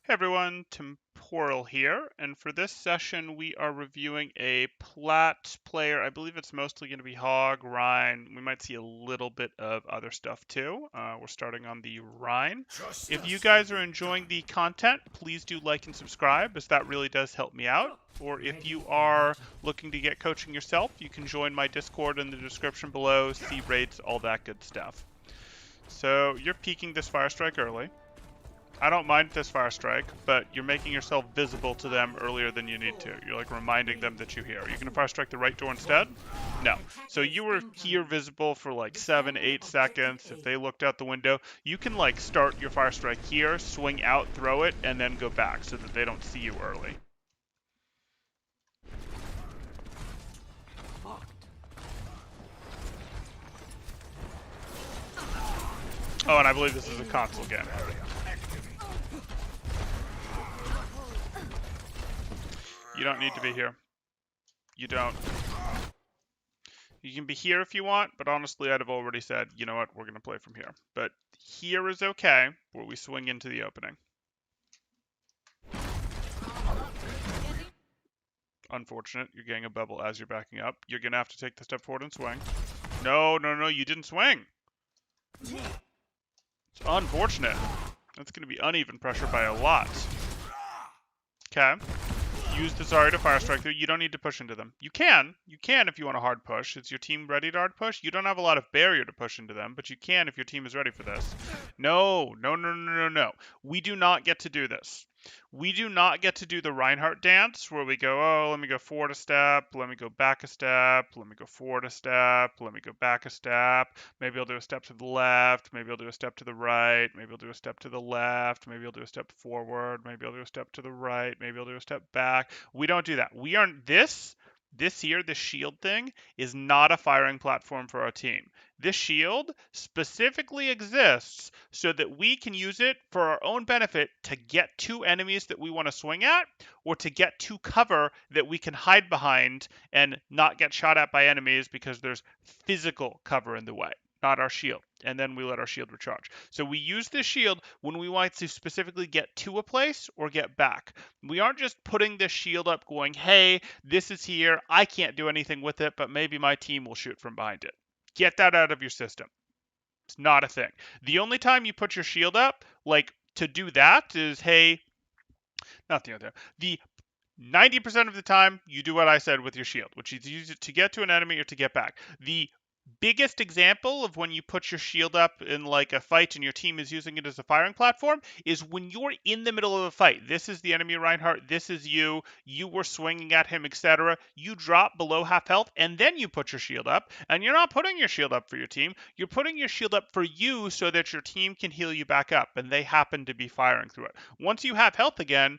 Hey everyone, Temporal here, and for this session we are reviewing a Plat player. I believe it's mostly going to be Hog, Rhine. We might see a little bit of other stuff too. We're starting on the Rhine. If you guys are enjoying the content, please do like and subscribe, as that really does help me out. Or if you are looking to get coaching yourself, you can join my Discord in the description below, see rates, all that good stuff. So you're peeking this Fire Strike early. I don't mind this fire strike, but you're making yourself visible to them earlier than you need to. You're like reminding them that you're here. Are you going to fire strike the right door instead? No. So you were here visible for like 7, 8 seconds. If they looked out the window, you can like start your fire strike here, swing out, throw it, and then go back so that they don't see you early. Oh, and I believe this is a console game. You don't need to be here. You don't. You can be here if you want, but honestly, I'd have already said, you know what, we're going to play from here. But here is okay, where we swing into the opening. Unfortunate, you're getting a bubble as you're backing up. You're going to have to take the step forward and swing. No, you didn't swing. It's unfortunate. That's going to be uneven pressure by a lot. Okay. Use the Zarya to fire strike through. You don't need to push into them. You can if you want a hard push. Is your team ready to hard push? You don't have a lot of barrier to push into them, but you can if your team is ready for this. No. We do not get to do this. We do not get to do the Reinhardt dance where we go, oh, let me go forward a step, let me go back a step, let me go forward a step, let me go back a step. Maybe I'll do a step to the left, maybe I'll do a step to the right, maybe I'll do a step to the left, maybe I'll do a step forward, maybe I'll do a step to the right, maybe I'll do a step back. We don't do that. We aren't this here, this shield thing, is not a firing platform for our team. This shield specifically exists so that we can use it for our own benefit to get to enemies that we want to swing at, or to get to cover that we can hide behind and not get shot at by enemies because there's physical cover in the way, not our shield. And then we let our shield recharge. So we use this shield when we want to specifically get to a place or get back. We aren't just putting this shield up going, hey, this is here, I can't do anything with it, but maybe my team will shoot from behind it. Get that out of your system. It's not a thing. The only time you put your shield up, like to do that, is hey, not the other. The 90% of the time, you do what I said with your shield, which is use it to get to an enemy or to get back. The biggest example of when you put your shield up in like a fight and your team is using it as a firing platform is when you're in the middle of a fight. This is the enemy Reinhardt, this is you were swinging at him, etc. You drop below half health and then you put your shield up, and you're not putting your shield up for your team, you're putting your shield up for you so that your team can heal you back up, and they happen to be firing through it. Once you have health again,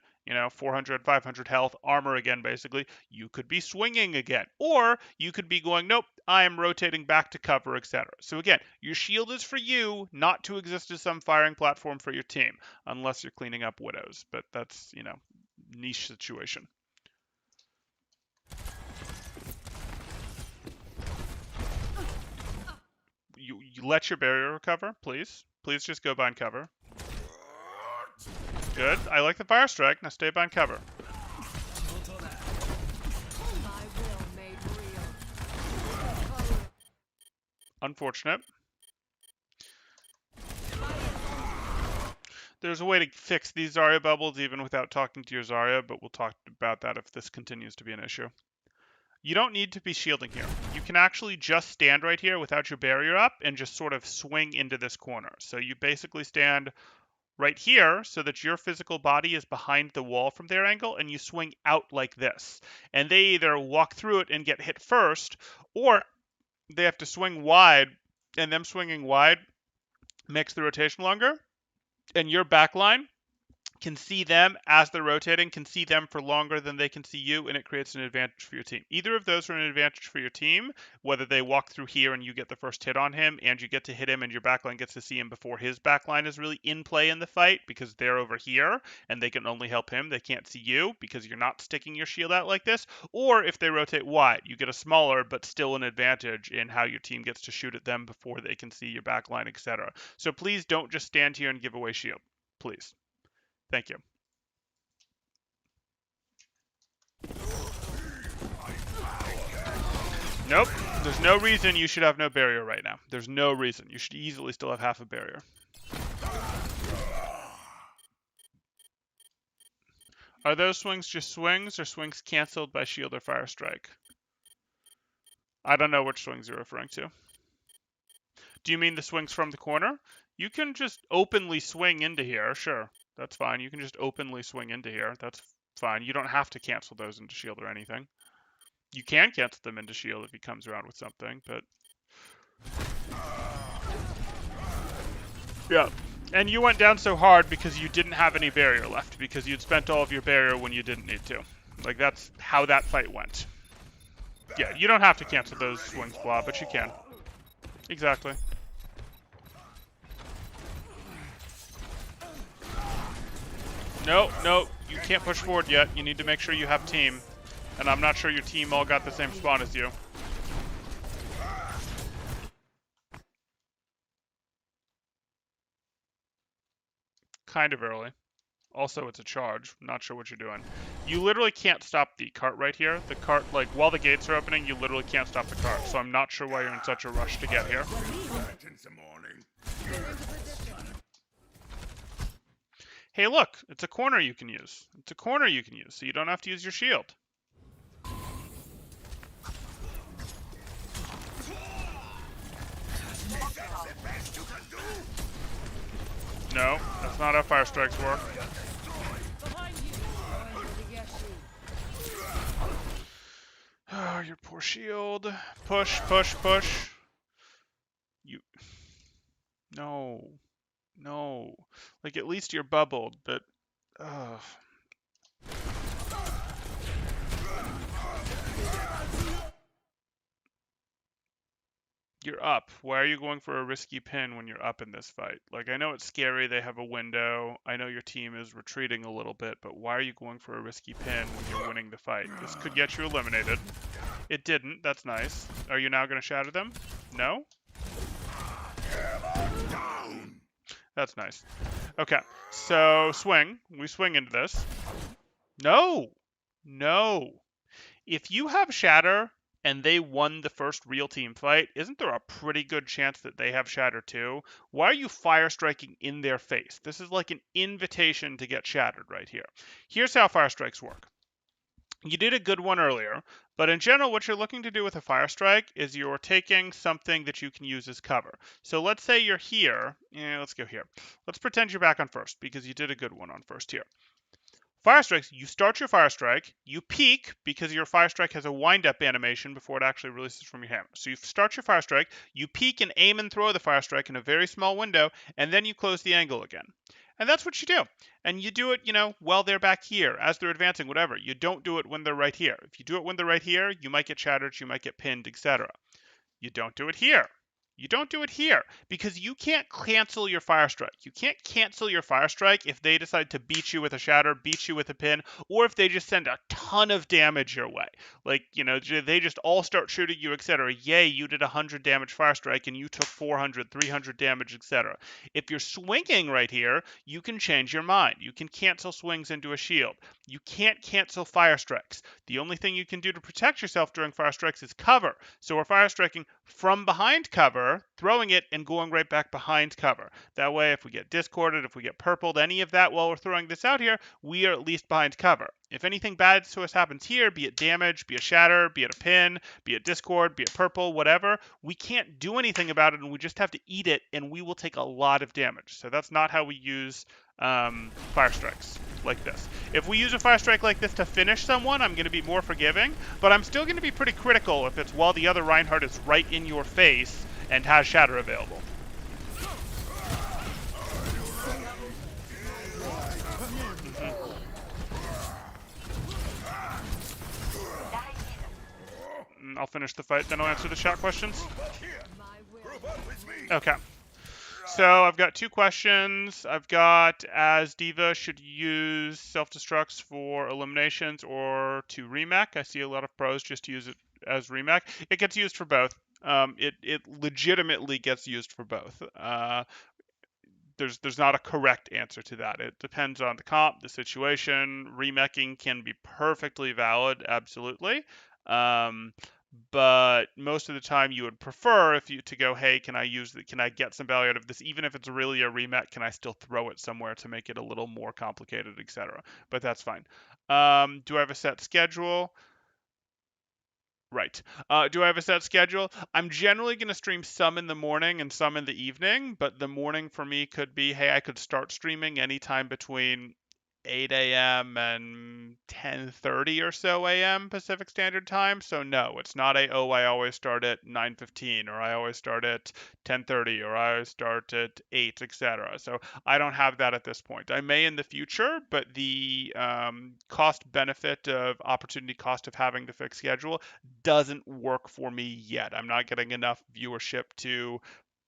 400, 500 health, armor again, basically, you could be swinging again. Or you could be going, nope, I am rotating back to cover, etc. So again, your shield is for you, not to exist as some firing platform for your team, unless you're cleaning up widows. But that's, niche situation. You let your barrier recover, please. Please just go behind cover. Good. I like the fire strike. Now stay behind cover. Unfortunate. There's a way to fix these Zarya bubbles even without talking to your Zarya, but we'll talk about that if this continues to be an issue. You don't need to be shielding here. You can actually just stand right here without your barrier up and just sort of swing into this corner. So you basically stand right here so that your physical body is behind the wall from their angle, and you swing out like this. And they either walk through it and get hit first, or they have to swing wide, and them swinging wide makes the rotation longer, and your backline can see them as they're rotating, can see them for longer than they can see you, and it creates an advantage for your team. Either of those are an advantage for your team, whether they walk through here and you get the first hit on him, and you get to hit him and your backline gets to see him before his backline is really in play in the fight because they're over here and they can only help him. They can't see you because you're not sticking your shield out like this. Or if they rotate wide, you get a smaller but still an advantage in how your team gets to shoot at them before they can see your backline, etc. So please don't just stand here and give away shield. Please. Thank you. Nope. There's no reason you should have no barrier right now. There's no reason. You should easily still have half a barrier. Are those swings just swings or swings canceled by shield or fire strike? I don't know which swings you're referring to. Do you mean the swings from the corner? You can just openly swing into here. Sure, that's fine. You can just openly swing into here. That's fine. You don't have to cancel those into shield or anything. You can cancel them into shield if he comes around with something, but... Yeah. And you went down so hard because you didn't have any barrier left, because you'd spent all of your barrier when you didn't need to. Like, that's how that fight went. Yeah, you don't have to cancel those swings, blah, but you can. Exactly. No, you can't push forward yet. You need to make sure you have team. And I'm not sure your team all got the same spawn as you. Kind of early. Also, it's a charge. Not sure what you're doing. You literally can't stop the cart right here. The cart, like, while the gates are opening, you literally can't stop the cart. So I'm not sure why you're in such a rush to get here. Hey, look, it's a corner you can use. It's a corner you can use, so you don't have to use your shield. No, that's not how fire strikes work. Oh, your poor shield. Push, push, push. You... No. No. Like, at least you're bubbled, but... Ugh. You're up. Why are you going for a risky pin when you're up in this fight? Like, I know it's scary, they have a window. I know your team is retreating a little bit, but why are you going for a risky pin when you're winning the fight? This could get you eliminated. It didn't. That's nice. Are you now going to shatter them? No? That's nice. Okay, so swing. We swing into this. No! No! If you have shatter and they won the first real team fight, isn't there a pretty good chance that they have shatter too? Why are you fire striking in their face? This is like an invitation to get shattered right here. Here's how fire strikes work. You did a good one earlier, but in general, what you're looking to do with a fire strike is you're taking something that you can use as cover. So let's say you're here. Yeah, let's go here. Let's pretend you're back on first because you did a good one on first here. Fire strikes, you start your fire strike, you peek because your fire strike has a wind-up animation before it actually releases from your hammer. So you start your fire strike, you peek and aim and throw the fire strike in a very small window, and then you close the angle again. And that's what you do. And you do it, while they're back here, as they're advancing, whatever. You don't do it when they're right here. If you do it when they're right here, you might get shattered, you might get pinned, etc. You don't do it here. You don't do it here because you can't cancel your fire strike. You can't cancel your fire strike if they decide to beat you with a shatter, beat you with a pin, or if they just send a ton of damage your way. Like, they just all start shooting you, etc. Yay, you did 100 damage fire strike and you took 400, 300 damage, etc. If you're swinging right here, you can change your mind. You can cancel swings into a shield. You can't cancel fire strikes. The only thing you can do to protect yourself during fire strikes is cover. So we're fire striking from behind cover, throwing it and going right back behind cover. That way, if we get discorded, if we get purpled, any of that while we're throwing this out here, we are at least behind cover. If anything bad to us happens here, be it damage, be it shatter, be it a pin, be it discord, be it purple, whatever, we can't do anything about it and we just have to eat it and we will take a lot of damage. So that's not how we use fire strikes like this. If we use a fire strike like this to finish someone, I'm going to be more forgiving, but I'm still going to be pretty critical if it's while the other Reinhardt is right in your face and has shatter available. I'll finish the fight, then I'll answer the chat questions. Okay. So I've got two questions. I've got, as D.Va, should you use self-destructs for eliminations or to remake? I see a lot of pros just use it as remake. It gets used for both. It legitimately gets used for both. There's not a correct answer to that. It depends on the comp, the situation. Remaking can be perfectly valid, absolutely. but most of the time you would prefer if you to go, hey, can I get some value out of this? Even if it's really a remet, can I still throw it somewhere to make it a little more complicated, etc. But that's fine. Do I have a set schedule? Right. Do I have a set schedule? I'm generally going to stream some in the morning and some in the evening, but the morning for me could be, hey, I could start streaming anytime between 8 a.m. and 10:30 or so a.m. Pacific Standard Time. So no, it's not I always start at 9:15 or I always start at 10:30 or I always start at 8, etc. So I don't have that at this point. I may in the future, but the cost benefit of opportunity cost of having the fixed schedule doesn't work for me yet. I'm not getting enough viewership to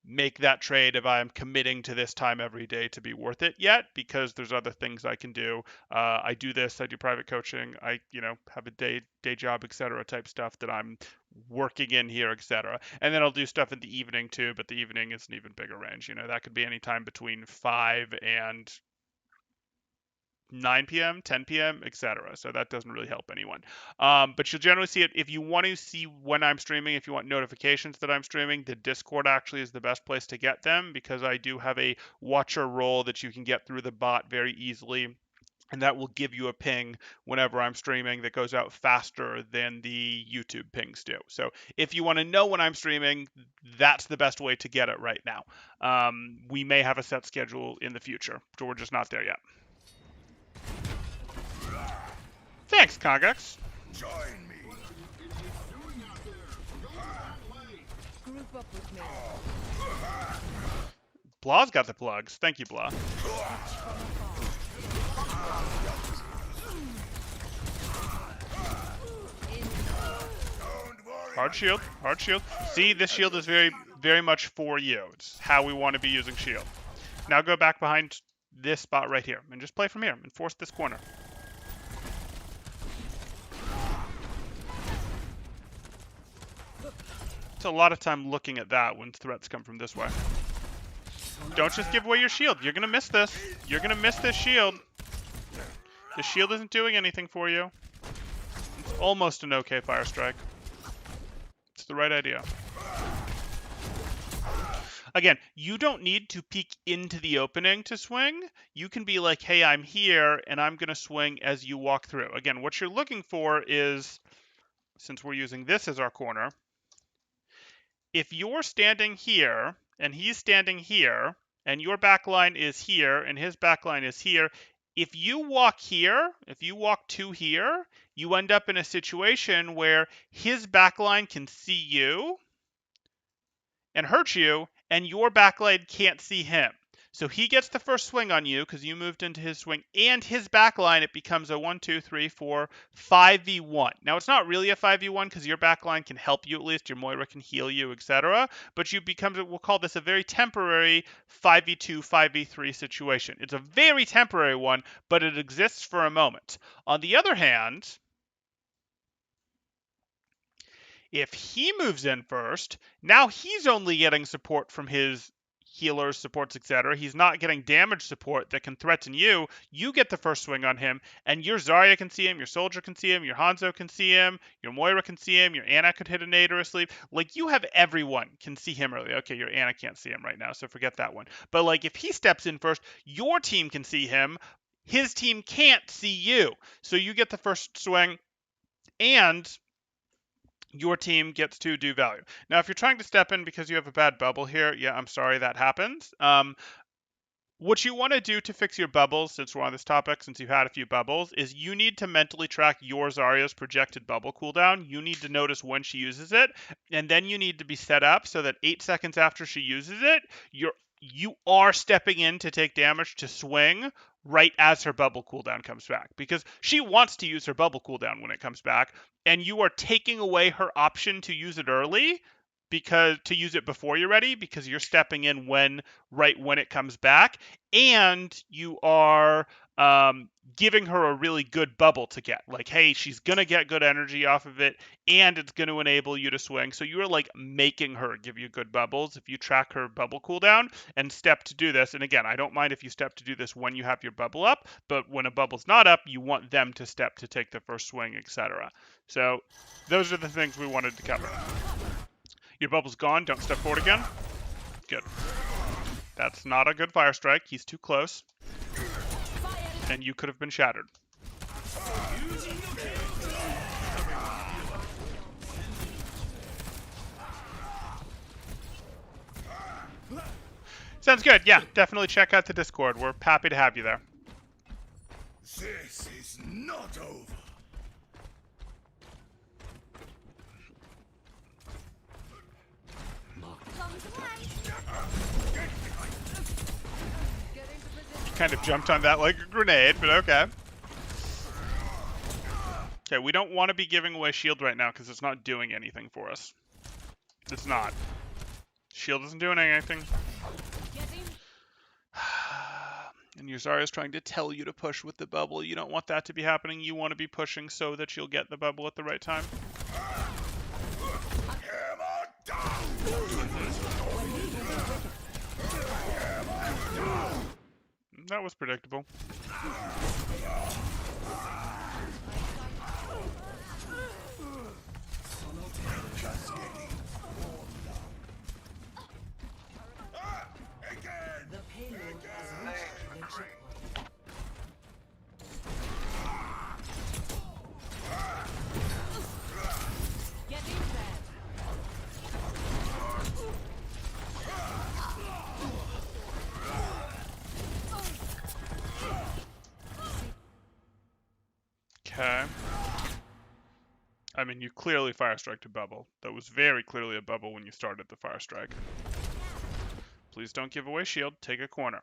make that trade if I'm committing to this time every day to be worth it yet, because there's other things I can do. I do this, I do private coaching, I have a day job, etc. type stuff that I'm working in here, etc. And then I'll do stuff in the evening too, but the evening is an even bigger range. That could be any time between 5 and 9 p.m., 10 p.m., etc. So that doesn't really help anyone. But you'll generally see it if you want to see when I'm streaming, if you want notifications that I'm streaming, the Discord actually is the best place to get them because I do have a watcher role that you can get through the bot very easily. And that will give you a ping whenever I'm streaming that goes out faster than the YouTube pings do. So if you want to know when I'm streaming, that's the best way to get it right now. We may have a set schedule in the future, so we're just not there yet. Thanks, Kagax. Join me. Group up with me. Blah's got the plugs. Thank you, Blah. Hard shield. Hard shield. See, this shield is very, very much for you. It's how we want to be using shield. Now go back behind this spot right here and just play from here and force this corner. It's a lot of time looking at that when threats come from this way. Don't just give away your shield. You're going to miss this. You're going to miss this shield. The shield isn't doing anything for you. It's almost an okay fire strike. It's the right idea. Again, you don't need to peek into the opening to swing. You can be like, hey, I'm here, and I'm going to swing as you walk through. Again, what you're looking for is, since we're using this as our corner, if you're standing here, and he's standing here, and your back line is here, and his back line is here, if you walk here, if you walk to here, you end up in a situation where his back line can see you and hurt you, and your backline can't see him. So he gets the first swing on you because you moved into his swing, and his backline, it becomes a 1, 2, 3, 4, 5v1. Now, it's not really a 5v1 because your backline can help you at least. Your Moira can heal you, etc. But we'll call this a very temporary 5v2, 5v3 situation. It's a very temporary one, but it exists for a moment. On the other hand, if he moves in first, now he's only getting support from his healers, supports, etc. He's not getting damage support that can threaten you. You get the first swing on him, and your Zarya can see him, your Soldier can see him, your Hanzo can see him, your Moira can see him, your Ana could hit a nade or a sleep. Like, you have everyone can see him early. Okay, your Ana can't see him right now, so forget that one. But, like, if he steps in first, your team can see him. His team can't see you. So you get the first swing, and your team gets to do value. Now, if you're trying to step in because you have a bad bubble here, yeah, I'm sorry that happens. What you want to do to fix your bubbles, since we're on this topic, since you've had a few bubbles, is you need to mentally track your Zarya's projected bubble cooldown. You need to notice when she uses it, and then you need to be set up so that 8 seconds after she uses it, you are stepping in to take damage to swing right as her bubble cooldown comes back, because she wants to use her bubble cooldown when it comes back, and you are taking away her option to use it early because to use it before you're ready, because you're stepping in right when it comes back, and you are giving her a really good bubble to get. Like, hey, she's gonna get good energy off of it, and it's gonna enable you to swing. So you are like making her give you good bubbles if you track her bubble cooldown and step to do this. And again, I don't mind if you step to do this when you have your bubble up, but when a bubble's not up, you want them to step to take the first swing, etc. So those are the things we wanted to cover. Your bubble's gone. Don't step forward again. Good. That's not a good fire strike. He's too close. And you could have been shattered. Sounds good. Yeah, definitely check out the Discord. We're happy to have you there. This is not over. Kind of jumped on that like a grenade, but okay. Okay, we don't want to be giving away shield right now because it's not doing anything for us. It's not. Shield isn't doing anything. And your Zarya's trying to tell you to push with the bubble. You don't want that to be happening. You want to be pushing so that you'll get the bubble at the right time. That was predictable. Okay. I mean, you clearly fire striked a bubble. That was very clearly a bubble when you started the fire strike. Please don't give away shield. Take a corner.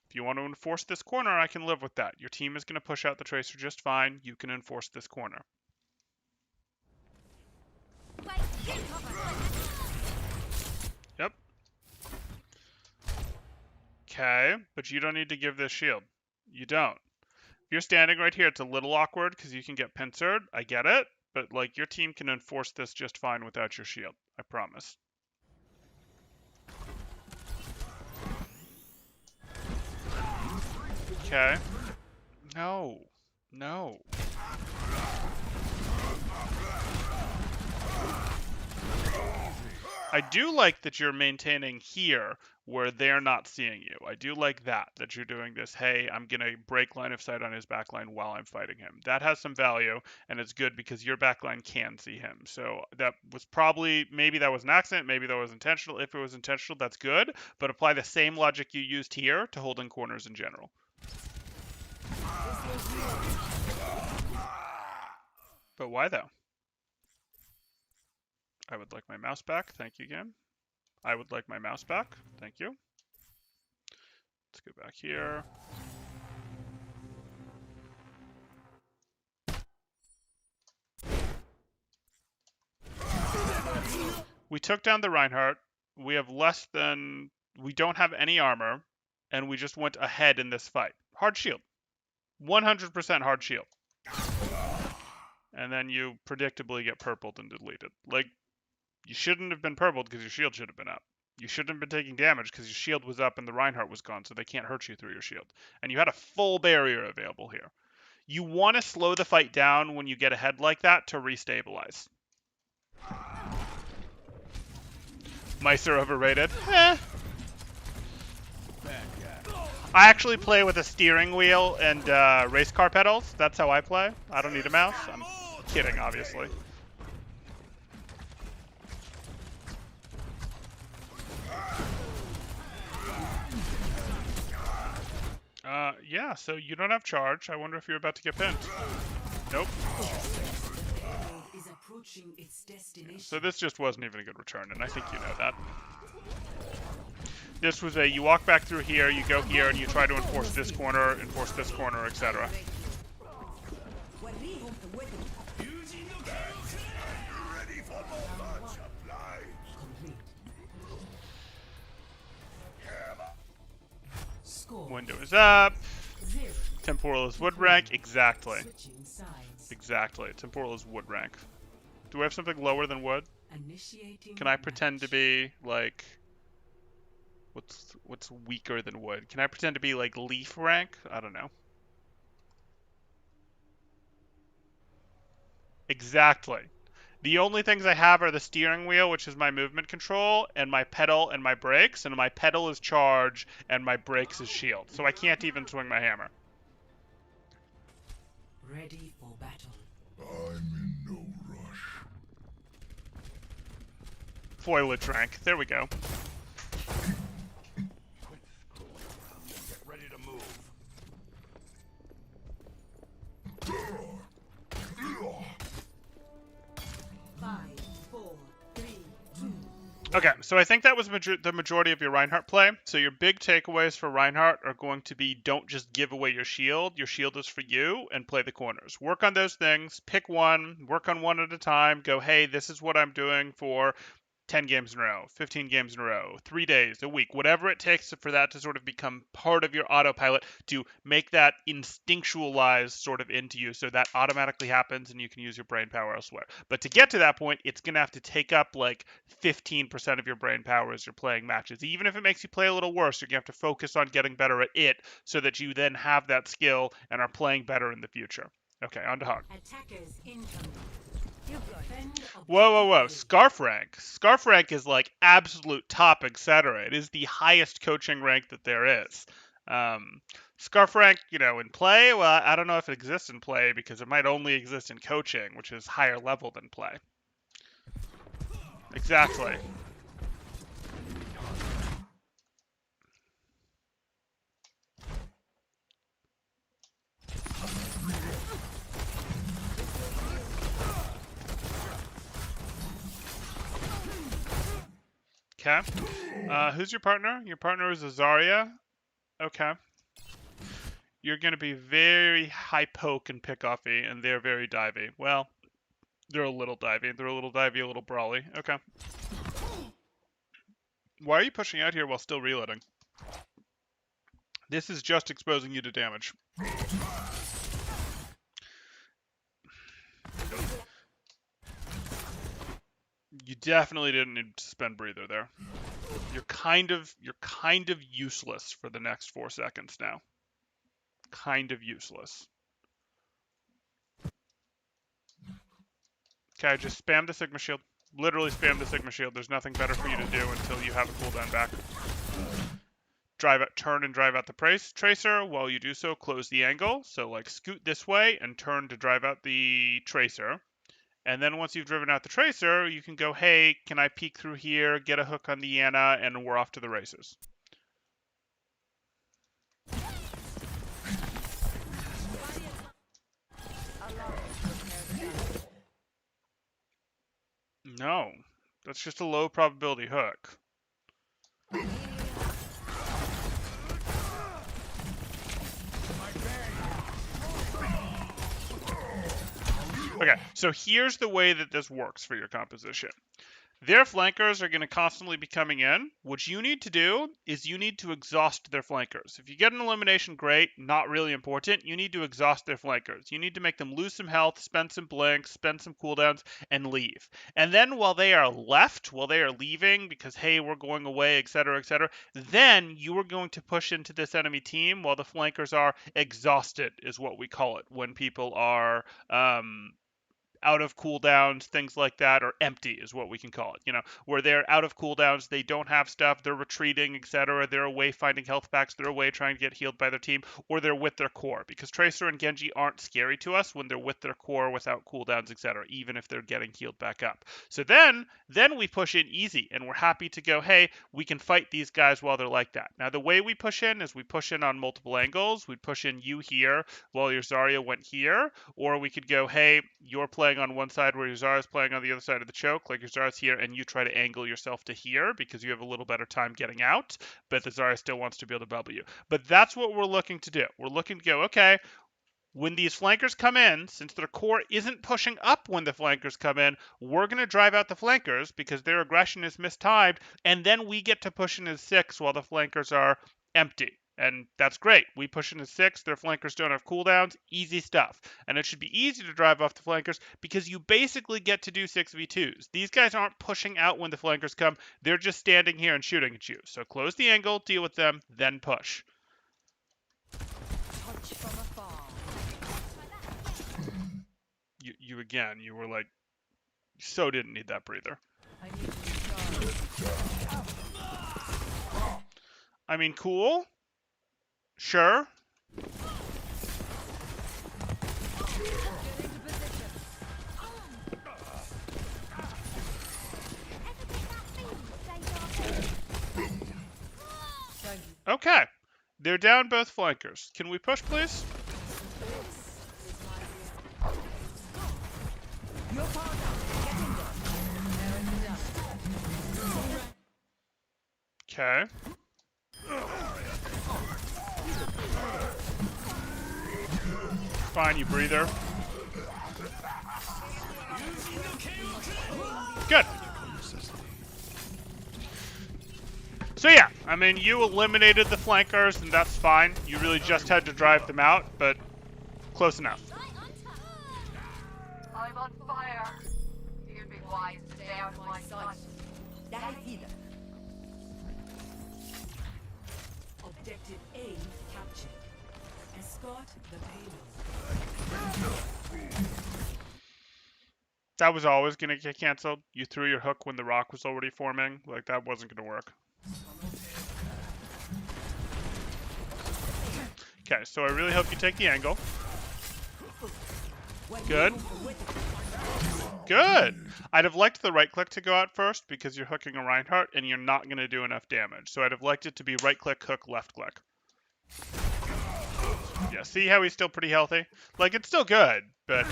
If you want to enforce this corner, I can live with that. Your team is going to push out the Tracer just fine. You can enforce this corner. Yep. Okay, but you don't need to give this shield. You don't. If you're standing right here, it's a little awkward because you can get pincered. I get it. But, like, your team can enforce this just fine without your shield. I promise. Okay. No. No. I do like that you're maintaining here where they're not seeing you. I do like that you're doing this, hey, I'm going to break line of sight on his backline while I'm fighting him. That has some value, and it's good because your backline can see him. So that was probably, maybe that was an accident, maybe that was intentional. If it was intentional, that's good, but apply the same logic you used here to holding corners in general. But why though? I would like my mouse back. Thank you again. I would like my mouse back. Thank you. Let's go back here. We took down the Reinhardt. We have we don't have any armor, and we just went ahead in this fight. Hard shield. 100% hard shield. And then you predictably get purpled and deleted. Like, you shouldn't have been purpled because your shield should have been up. You shouldn't have been taking damage because your shield was up and the Reinhardt was gone, so they can't hurt you through your shield. And you had a full barrier available here. You want to slow the fight down when you get ahead like that to restabilize. Mice are overrated. Eh. I actually play with a steering wheel and race car pedals. That's how I play. I don't need a mouse. I'm kidding, obviously. Yeah, so you don't have charge. I wonder if you're about to get pinned. Nope. So this just wasn't even a good return, and I think you know that. This was you walk back through here, you go here, and you try to enforce this corner, etc. Window is up. Temporal is wood rank. Exactly. Exactly. Temporal is wood rank. Do I have something lower than wood? Can I pretend to be like what's weaker than wood? Can I pretend to be like leaf rank? I don't know. Exactly. The only things I have are the steering wheel, which is my movement control, and my pedal and my brakes, and my pedal is charge and my brakes is shield. So I can't even swing my hammer. Ready for battle. I'm in no rush. Foliage rank. There we go. Get ready to move. 5, 4, 3, 2. Okay, so I think that was the majority of your Reinhardt play. So your big takeaways for Reinhardt are going to be don't just give away your shield. Your shield is for you, and play the corners. Work on those things. Pick one. Work on one at a time. Go, hey, this is what I'm doing for 10 games in a row, 15 games in a row, 3 days, a week, whatever it takes for that to sort of become part of your autopilot, to make that instinctualized sort of into you so that automatically happens and you can use your brain power elsewhere. But to get to that point, it's going to have to take up like 15% of your brain power as you're playing matches. Even if it makes you play a little worse, you're going to have to focus on getting better at it so that you then have that skill and are playing better in the future. Okay, on to Hog. Attackers incoming. Whoa, whoa, whoa. Scarf rank. Scarf rank is like absolute top, etc. It is the highest coaching rank that there is. Scarf rank, in play, well, I don't know if it exists in play because it might only exist in coaching, which is higher level than play. Exactly. Okay. Who's your partner? Your partner is Azaria. Okay. You're going to be very high poke and pick-offy, and they're very divey. Well, they're a little divey. They're a little divey, a little brawly. Okay. Why are you pushing out here while still reloading? This is just exposing you to damage. You definitely didn't need to spend breather there. You're kind of useless for the next 4 seconds now. Kind of useless. Okay, just spam the Sigma Shield. Literally spam the Sigma Shield. There's nothing better for you to do until you have a cooldown back. Turn and drive out the tracer. While you do so, close the angle. So like scoot this way and turn to drive out the tracer. And then once you've driven out the tracer, you can go, hey, can I peek through here, get a hook on the Yana, and we're off to the races. No, that's just a low probability hook. Okay, so here's the way that this works for your composition. Their flankers are going to constantly be coming in. What you need to do is you need to exhaust their flankers. If you get an elimination, great, not really important. You need to exhaust their flankers. You need to make them lose some health, spend some blinks, spend some cooldowns, and leave. And then while they are leaving because, hey, we're going away, etc., then you are going to push into this enemy team while the flankers are exhausted, is what we call it, when people are out of cooldowns, things like that, or empty is what we can call it. Where they're out of cooldowns, they don't have stuff, they're retreating, etc. They're away finding health packs, they're away trying to get healed by their team, or they're with their core. Because Tracer and Genji aren't scary to us when they're with their core without cooldowns, etc., even if they're getting healed back up. So then we push in easy, and we're happy to go, hey, we can fight these guys while they're like that. Now, the way we push in is we push in on multiple angles. We'd push in you here while your Zarya went here, or we could go, hey, you're playing on one side where your Zara's playing on the other side of the choke, like your Zara's here, and you try to angle yourself to here because you have a little better time getting out, but the Zara still wants to be able to bubble you. But that's what we're looking to do. We're looking to go, okay, when these flankers come in, since their core isn't pushing up when the flankers come in, we're going to drive out the flankers because their aggression is mistimed, and then we get to push in as 6 while the flankers are empty. And that's great. We push into 6. Their flankers don't have cooldowns. Easy stuff. And it should be easy to drive off the flankers because you basically get to do 6v2s. These guys aren't pushing out when the flankers come. They're just standing here and shooting at you. So close the angle, deal with them, then push. Touch from afar. You again, you were like, so didn't need that breather. I need to recharge. I mean, cool. Sure. Get into position. Thank you. Okay. They're down both flankers. Can we push, please? Your partner. Get in there. There in the dust. Okay. Fine, you breather. Good. So yeah, I mean, you eliminated the flankers, and that's fine. You really just had to drive them out, but close enough. I'm on fire. You'd be wise to stay out of my sight. Objective A captured. Escort the payload. That was always going to get canceled. You threw your hook when the rock was already forming. Like, that wasn't going to work. Okay, so I really hope you take the angle. Good. Good. I'd have liked the right click to go out first because you're hooking a Reinhardt and you're not going to do enough damage. So I'd have liked it to be right click, hook, left click. Yeah, see how he's still pretty healthy? Like, it's still good, but...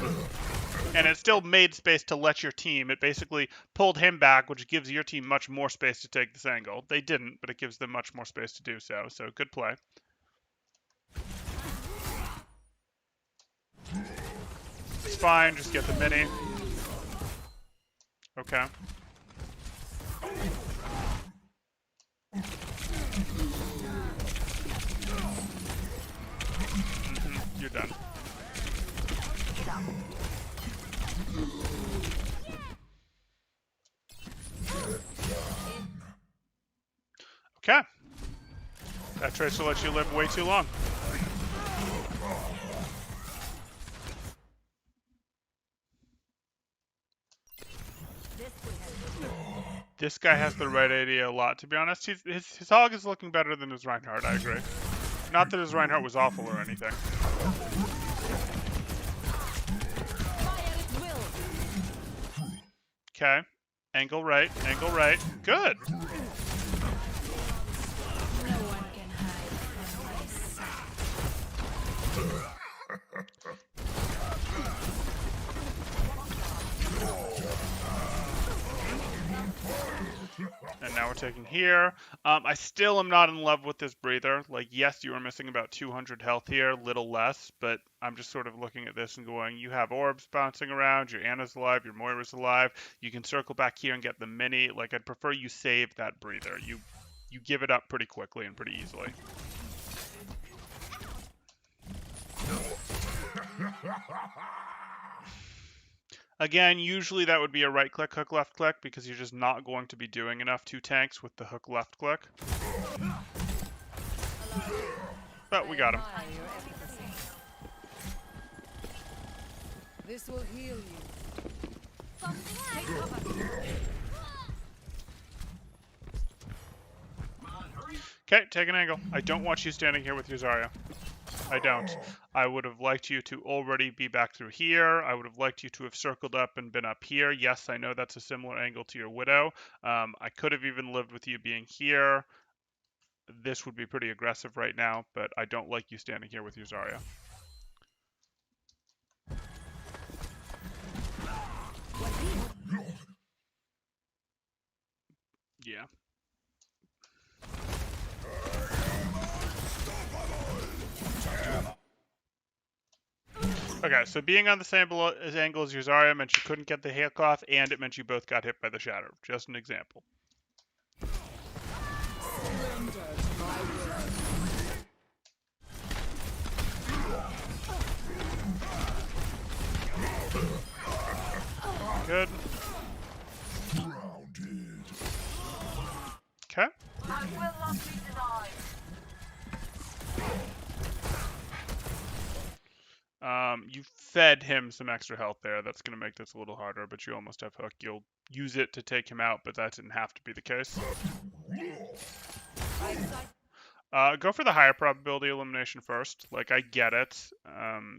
And it still made space to let your team. It basically pulled him back, which gives your team much more space to take this angle. They didn't, but it gives them much more space to do so. So, good play. It's fine, just get the mini. Okay. You're done. Okay. That trace will let you live way too long. This guy has the right idea a lot, to be honest. His hog is looking better than his Reinhardt, I agree. Not that his Reinhardt was awful or anything. Okay. Angle right, angle right. Good. And now we're taking here. I still am not in love with this breather. Like, yes, you were missing about 200 health here, little less, but I'm just sort of looking at this and going, you have orbs bouncing around, your Anna's alive, your Moira's alive, you can circle back here and get the mini. Like, I'd prefer you save that breather. You give it up pretty quickly and pretty easily. Again, usually that would be a right click, hook, left click, because you're just not going to be doing enough 2 tanks with the hook, left click. But we got him. This will heal you. Take cover. Okay, take an angle. I don't want you standing here with your Zarya. I don't. I would have liked you to already be back through here. I would have liked you to have circled up and been up here. Yes, I know that's a similar angle to your Widow. I could have even lived with you being here. This would be pretty aggressive right now, but I don't like you standing here with your Zarya. Yeah. Okay, so being on the same angle as your Zarya meant you couldn't get the hook off, and it meant you both got hit by the shatter. Just an example. Good. Grounded. Okay. I will not be denied. You fed him some extra health there. That's going to make this a little harder, but you almost have hook. You'll use it to take him out, but that didn't have to be the case. Go for the higher probability elimination first. Like, I get it.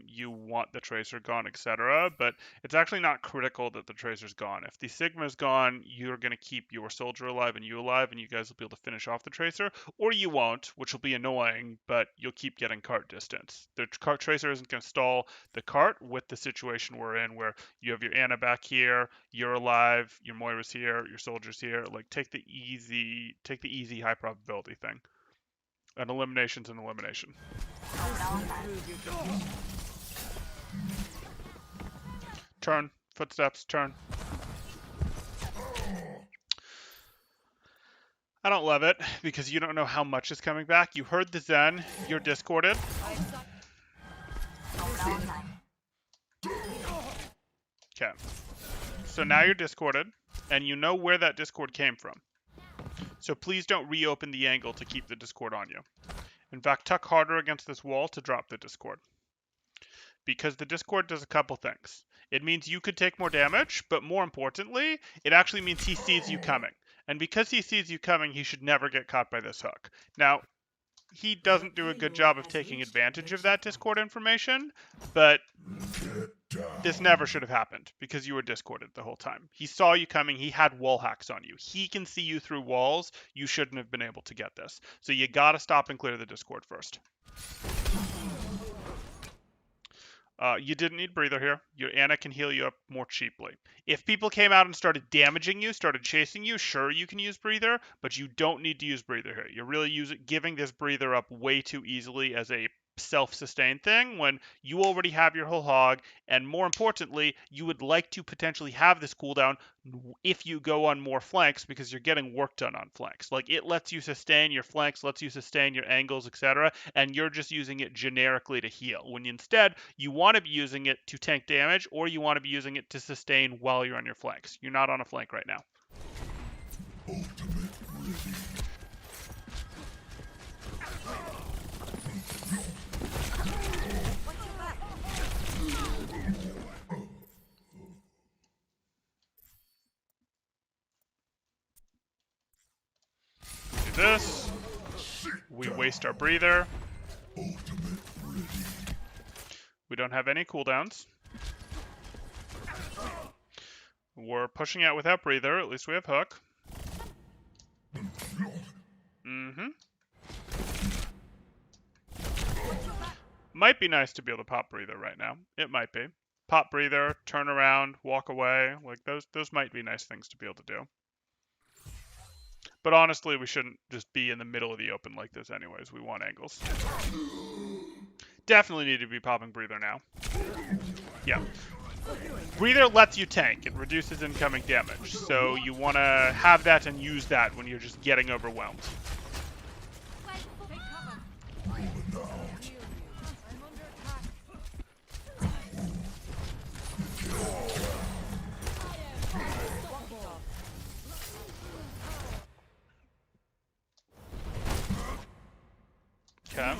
You want the tracer gone, etc., but it's actually not critical that the tracer's gone. If the Sigma's gone, you're going to keep your soldier alive, and you guys will be able to finish off the tracer, or you won't, which will be annoying, but you'll keep getting cart distance. The cart tracer isn't going to stall the cart with the situation we're in, where you have your Anna back here, you're alive, your Moira's here, your soldier's here. Like, take the easy high probability thing. An elimination's an elimination. Turn. Footsteps. Turn. I don't love it, because you don't know how much is coming back. You heard the Zen. You're discorded. Okay. So now you're discorded, and you know where that discord came from. So please don't reopen the angle to keep the discord on you. In fact, tuck harder against this wall to drop the discord. Because the discord does a couple things. It means you could take more damage, but more importantly, it actually means he sees you coming. And because he sees you coming, he should never get caught by this hook. Now, he doesn't do a good job of taking advantage of that discord information, but this never should have happened because you were discorded the whole time. He saw you coming. He had wall hacks on you. He can see you through walls. You shouldn't have been able to get this. So you gotta stop and clear the discord first. You didn't need breather here. Your Anna can heal you up more cheaply. If people came out and started damaging you, started chasing you, sure, you can use breather, but you don't need to use breather here. You're really giving this breather up way too easily as a self-sustained thing when you already have your whole hog, and more importantly, you would like to potentially have this cooldown if you go on more flanks because you're getting work done on flanks. Like, it lets you sustain your flanks, lets you sustain your angles, etc., and you're just using it generically to heal, when instead you want to be using it to tank damage, or you want to be using it to sustain while you're on your flanks. You're not on a flank right now. Ultimate ready. Do this. We waste our breather. Ultimate ready. We don't have any cooldowns. We're pushing out without breather. At least we have hook. Mm-hmm. Might be nice to be able to pop breather right now. It might be. Pop breather, turn around, walk away. Like, those might be nice things to be able to do. But honestly, we shouldn't just be in the middle of the open like this anyways. We want angles. Definitely need to be popping breather now. Yeah. Breather lets you tank. It reduces incoming damage. So you want to have that and use that when you're just getting overwhelmed. Okay.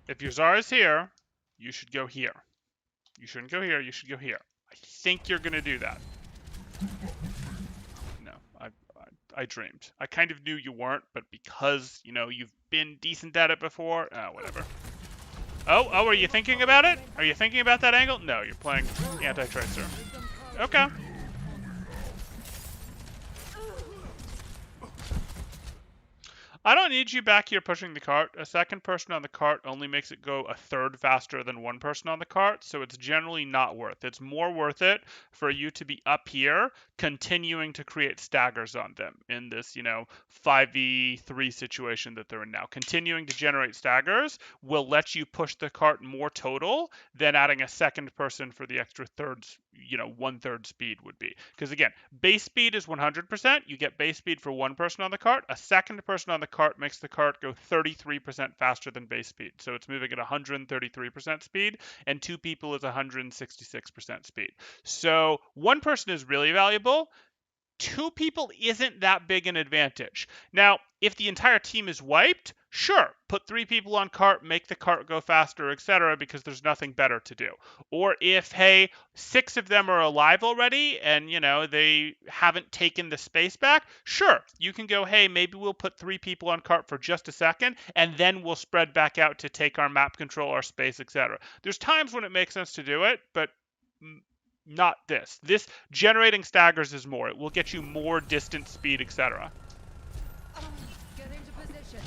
If your Zara's here, you should go here. You shouldn't go here, you should go here. I think you're going to do that. No, I dreamed. I kind of knew you weren't, but because, you know, you've been decent at it before, whatever. Oh, are you thinking about it? Are you thinking about that angle? No, you're playing anti-tracer. Okay. I don't need you back here pushing the cart. A second person on the cart only makes it go a third faster than one person on the cart, so it's generally not worth it. It's more worth it for you to be up here continuing to create staggers on them in this, 5v3 situation that they're in now. Continuing to generate staggers will let you push the cart more total than adding a second person for the extra thirds, 1/3 speed would be. Because again, base speed is 100%. You get base speed for one person on the cart. A second person on the cart makes the cart go 33% faster than base speed. So it's moving at 133% speed, and two people is 166% speed. So one person is really valuable. Two people isn't that big an advantage. Now, if the entire team is wiped, sure, put three people on cart, make the cart go faster, etc., because there's nothing better to do. Or if, hey, six of them are alive already and, they haven't taken the space back, sure, you can go, hey, maybe we'll put three people on cart for just a second, and then we'll spread back out to take our map control, our space, etc. There's times when it makes sense to do it, but not this. This generating staggers is more. It will get you more distance speed, etc. Get into position.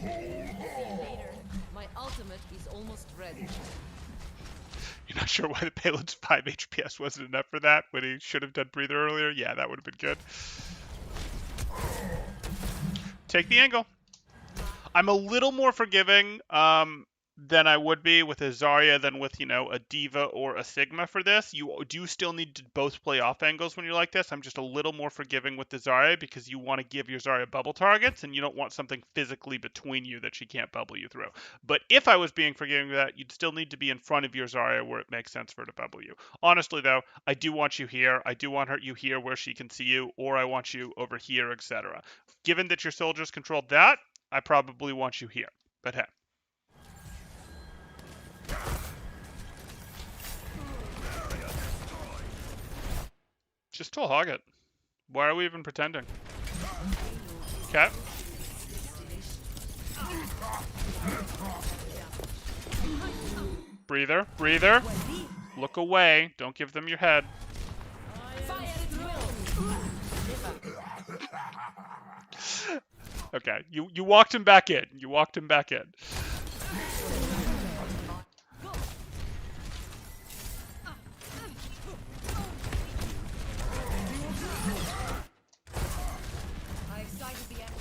Ready to go whole hog. My ultimate is almost ready. You're not sure why the payload's 5 HPS wasn't enough for that when he should have done breather earlier? Yeah, that would have been good. Take the angle. I'm a little more forgiving than I would be with a Zarya than with, a Diva or a Sigma for this. You do still need to both play off angles when you're like this. I'm just a little more forgiving with the Zarya because you want to give your Zarya bubble targets and you don't want something physically between you that she can't bubble you through. But if I was being forgiving with that, you'd still need to be in front of your Zarya where it makes sense for her to bubble you. Honestly, though, I do want you here. I do want you here where she can see you, or I want you over here, etc. Given that your soldiers controlled that, I probably want you here. But hey. Just still hog it. Why are we even pretending? Okay. Breather, breather. Look away. Don't give them your head. Okay, you walked him back in. You walked him back in. I've sighted the enemy.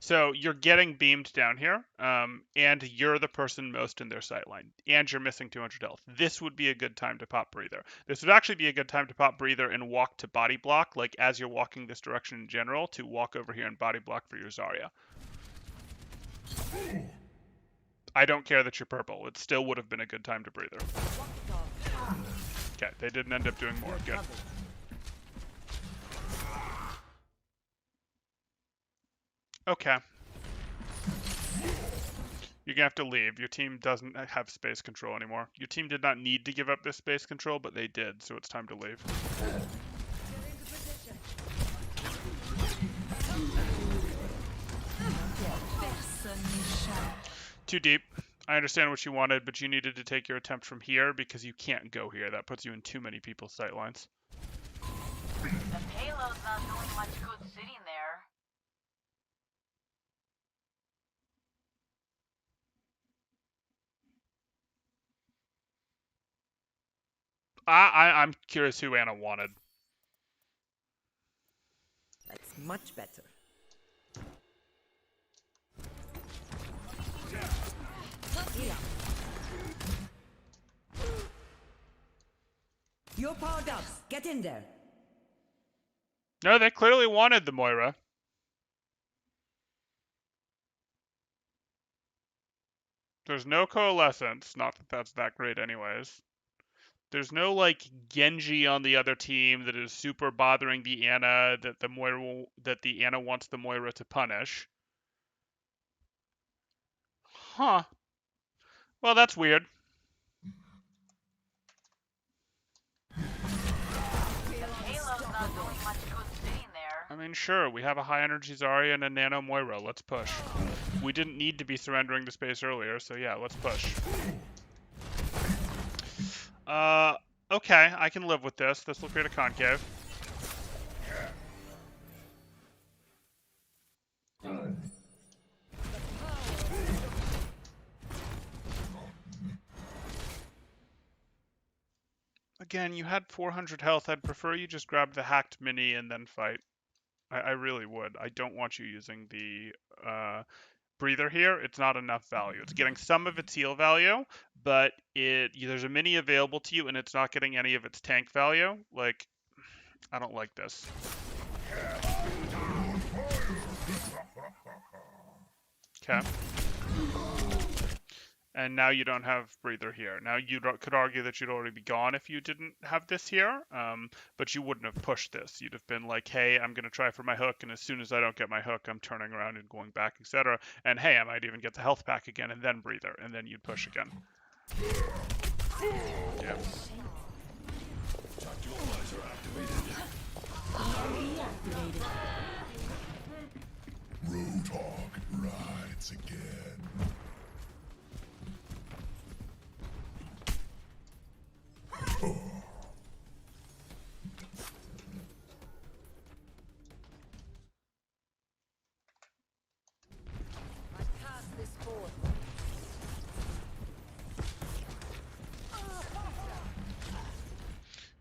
So you're getting beamed down here, and you're the person most in their sightline, and you're missing 200 health. This would be a good time to pop breather. This would actually be a good time to pop breather and walk to body block, like as you're walking this direction in general, to walk over here and body block for your Zarya. I don't care that you're purple. It still would have been a good time to breather. Okay, they didn't end up doing more. Good. Okay. You're going to have to leave. Your team doesn't have space control anymore. Your team did not need to give up this space control, but they did, so it's time to leave. Too deep. I understand what you wanted, but you needed to take your attempt from here because you can't go here. That puts you in too many people's sightlines. The payload's not doing much good sitting there. I'm curious who Anna wanted. That's much better. You're powered up. Get in there. No, they clearly wanted the Moira. There's no coalescence. Not that that's that great anyways. There's no, like, Genji on the other team that is super bothering the Anna that the Anna wants the Moira to punish. Huh. Well, that's weird. I mean, sure, we have a high energy Zarya and a nano Moira. Let's push. We didn't need to be surrendering the space earlier, so yeah, let's push. Okay, I can live with this. This will create a concave. Again, you had 400 health. I'd prefer you just grab the hacked mini and then fight. I really would. I don't want you using the breather here, it's not enough value. It's getting some of its heal value, but there's a mini available to you, and it's not getting any of its tank value. Like, I don't like this. Okay. And now you don't have breather here. Now you could argue that you'd already be gone if you didn't have this here, but you wouldn't have pushed this. You'd have been like, hey, I'm going to try for my hook, and as soon as I don't get my hook, I'm turning around and going back, etc. And hey, I might even get the health pack again, and then breather, and then you'd push again. Yeah. Roadhog rides again. I pass this forth.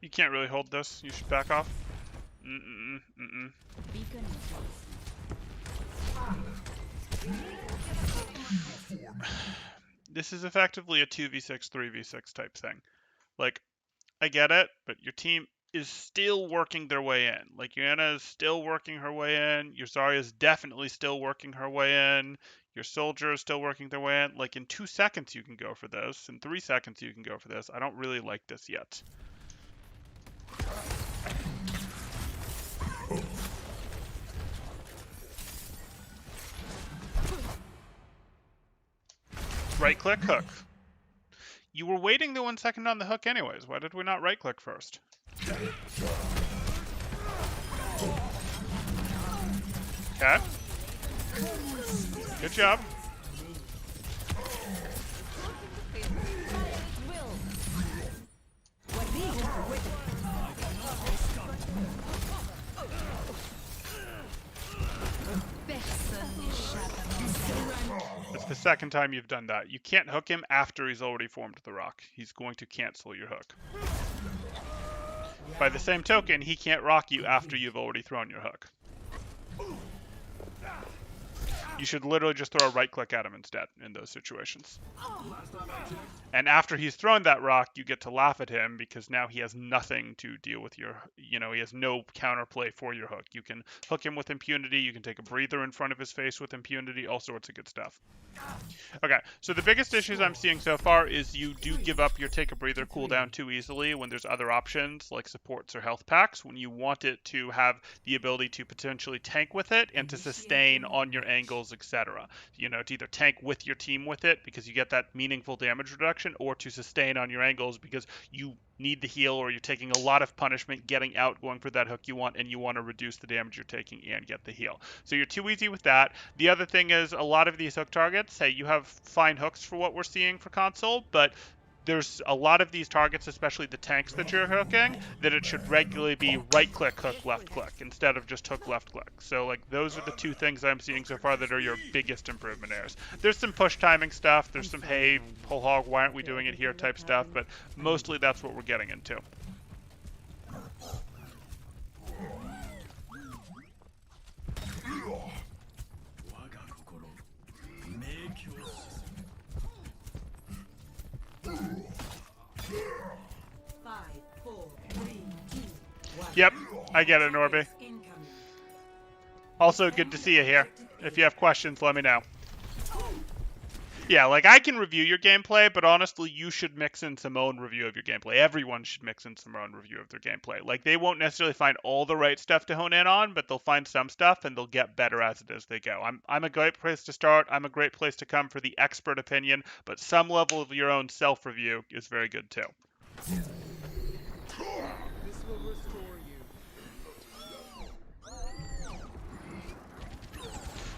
You can't really hold this. You should back off. Mm-mm. Beacon This is effectively a 2v6, 3v6 type thing. Like, I get it, but your team is still working their way in. Like, your Ana is still working her way in. Your Zarya is definitely still working her way in. Your soldier is still working their way in. Like, in 2 seconds you can go for this. In 3 seconds you can go for this. I don't really like this yet. Right click, hook. You were waiting the 1 second on the hook anyways. Why did we not right click first? Okay. Good job. It's the second time you've done that. You can't hook him after he's already formed the rock. He's going to cancel your hook. By the same token, he can't rock you after you've already thrown your hook. You should literally just throw a right click at him instead in those situations. And after he's thrown that rock, you get to laugh at him because now he has nothing to deal with your, he has no counterplay for your hook. You can hook him with impunity, you can take a breather in front of his face with impunity, all sorts of good stuff. Okay, so the biggest issues I'm seeing so far is you do give up your take a breather cooldown too easily when there's other options like supports or health packs, when you want it to have the ability to potentially tank with it and to sustain on your angles, etc. To either tank with your team with it because you get that meaningful damage reduction, or to sustain on your angles because you need the heal or you're taking a lot of punishment, getting out, going for that hook you want, and you want to reduce the damage you're taking and get the heal. So you're too easy with that. The other thing is a lot of these hook targets, hey, you have fine hooks for what we're seeing for console, but there's a lot of these targets, especially the tanks that you're hooking, that it should regularly be right click, hook, left click, instead of just hook, left click. So like those are the two things I'm seeing so far that are your biggest improvement areas. There's some push timing stuff, there's some hey, whole hog, why aren't we doing it here type stuff, but mostly that's what we're getting into. Yep, I get it, Norby. Also, good to see you here. If you have questions, let me know. Yeah, like I can review your gameplay, but honestly, you should mix in some own review of your gameplay. Everyone should mix in some own review of their gameplay. Like they won't necessarily find all the right stuff to hone in on, but they'll find some stuff and they'll get better as it as they go. I'm a great place to start. I'm a great place to come for the expert opinion, but some level of your own self-review is very good too.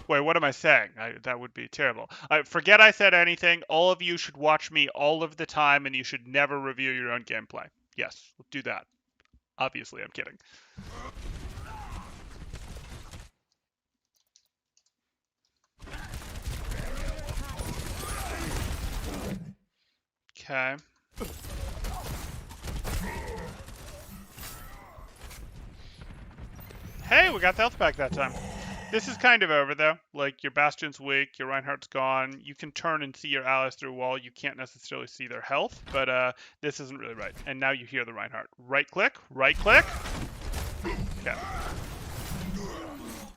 Wait, what am I saying? That would be terrible. Forget I said anything. All of you should watch me all of the time, and you should never review your own gameplay. Yes, do that. Obviously, I'm kidding. Okay. Hey, we got the health pack that time. This is kind of over though. Like your Bastion's weak, your Reinhardt's gone. You can turn and see your allies through a wall. You can't necessarily see their health, but this isn't really right. And now you hear the Reinhardt. Right click, right click. Okay.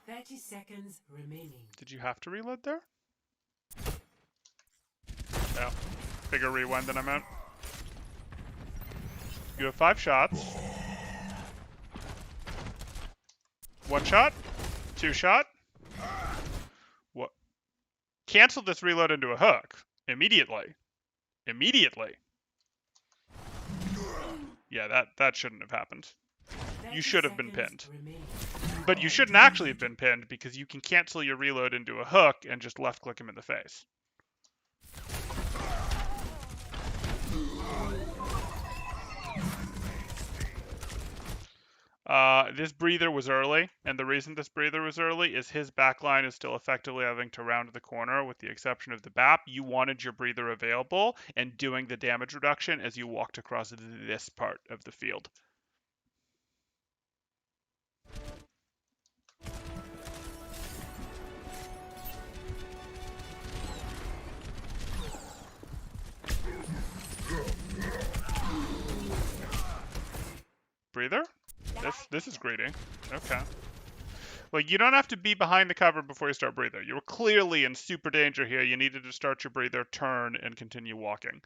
30 seconds remaining. Did you have to reload there? No. Bigger rewind than I meant. You have 5 shots. 1 shot. 2 shot. What? Cancel this reload into a hook. Immediately. Immediately. Yeah, that shouldn't have happened. You should have been pinned. But you shouldn't actually have been pinned because you can cancel your reload into a hook and just left click him in the face. This breather was early, and the reason this breather was early is his backline is still effectively having to round the corner with the exception of the BAP. You wanted your breather available and doing the damage reduction as you walked across this part of the field. Breather? This is greedy. Okay. Like, you don't have to be behind the cover before you start breather. You were clearly in super danger here. You needed to start your breather, turn, and continue walking.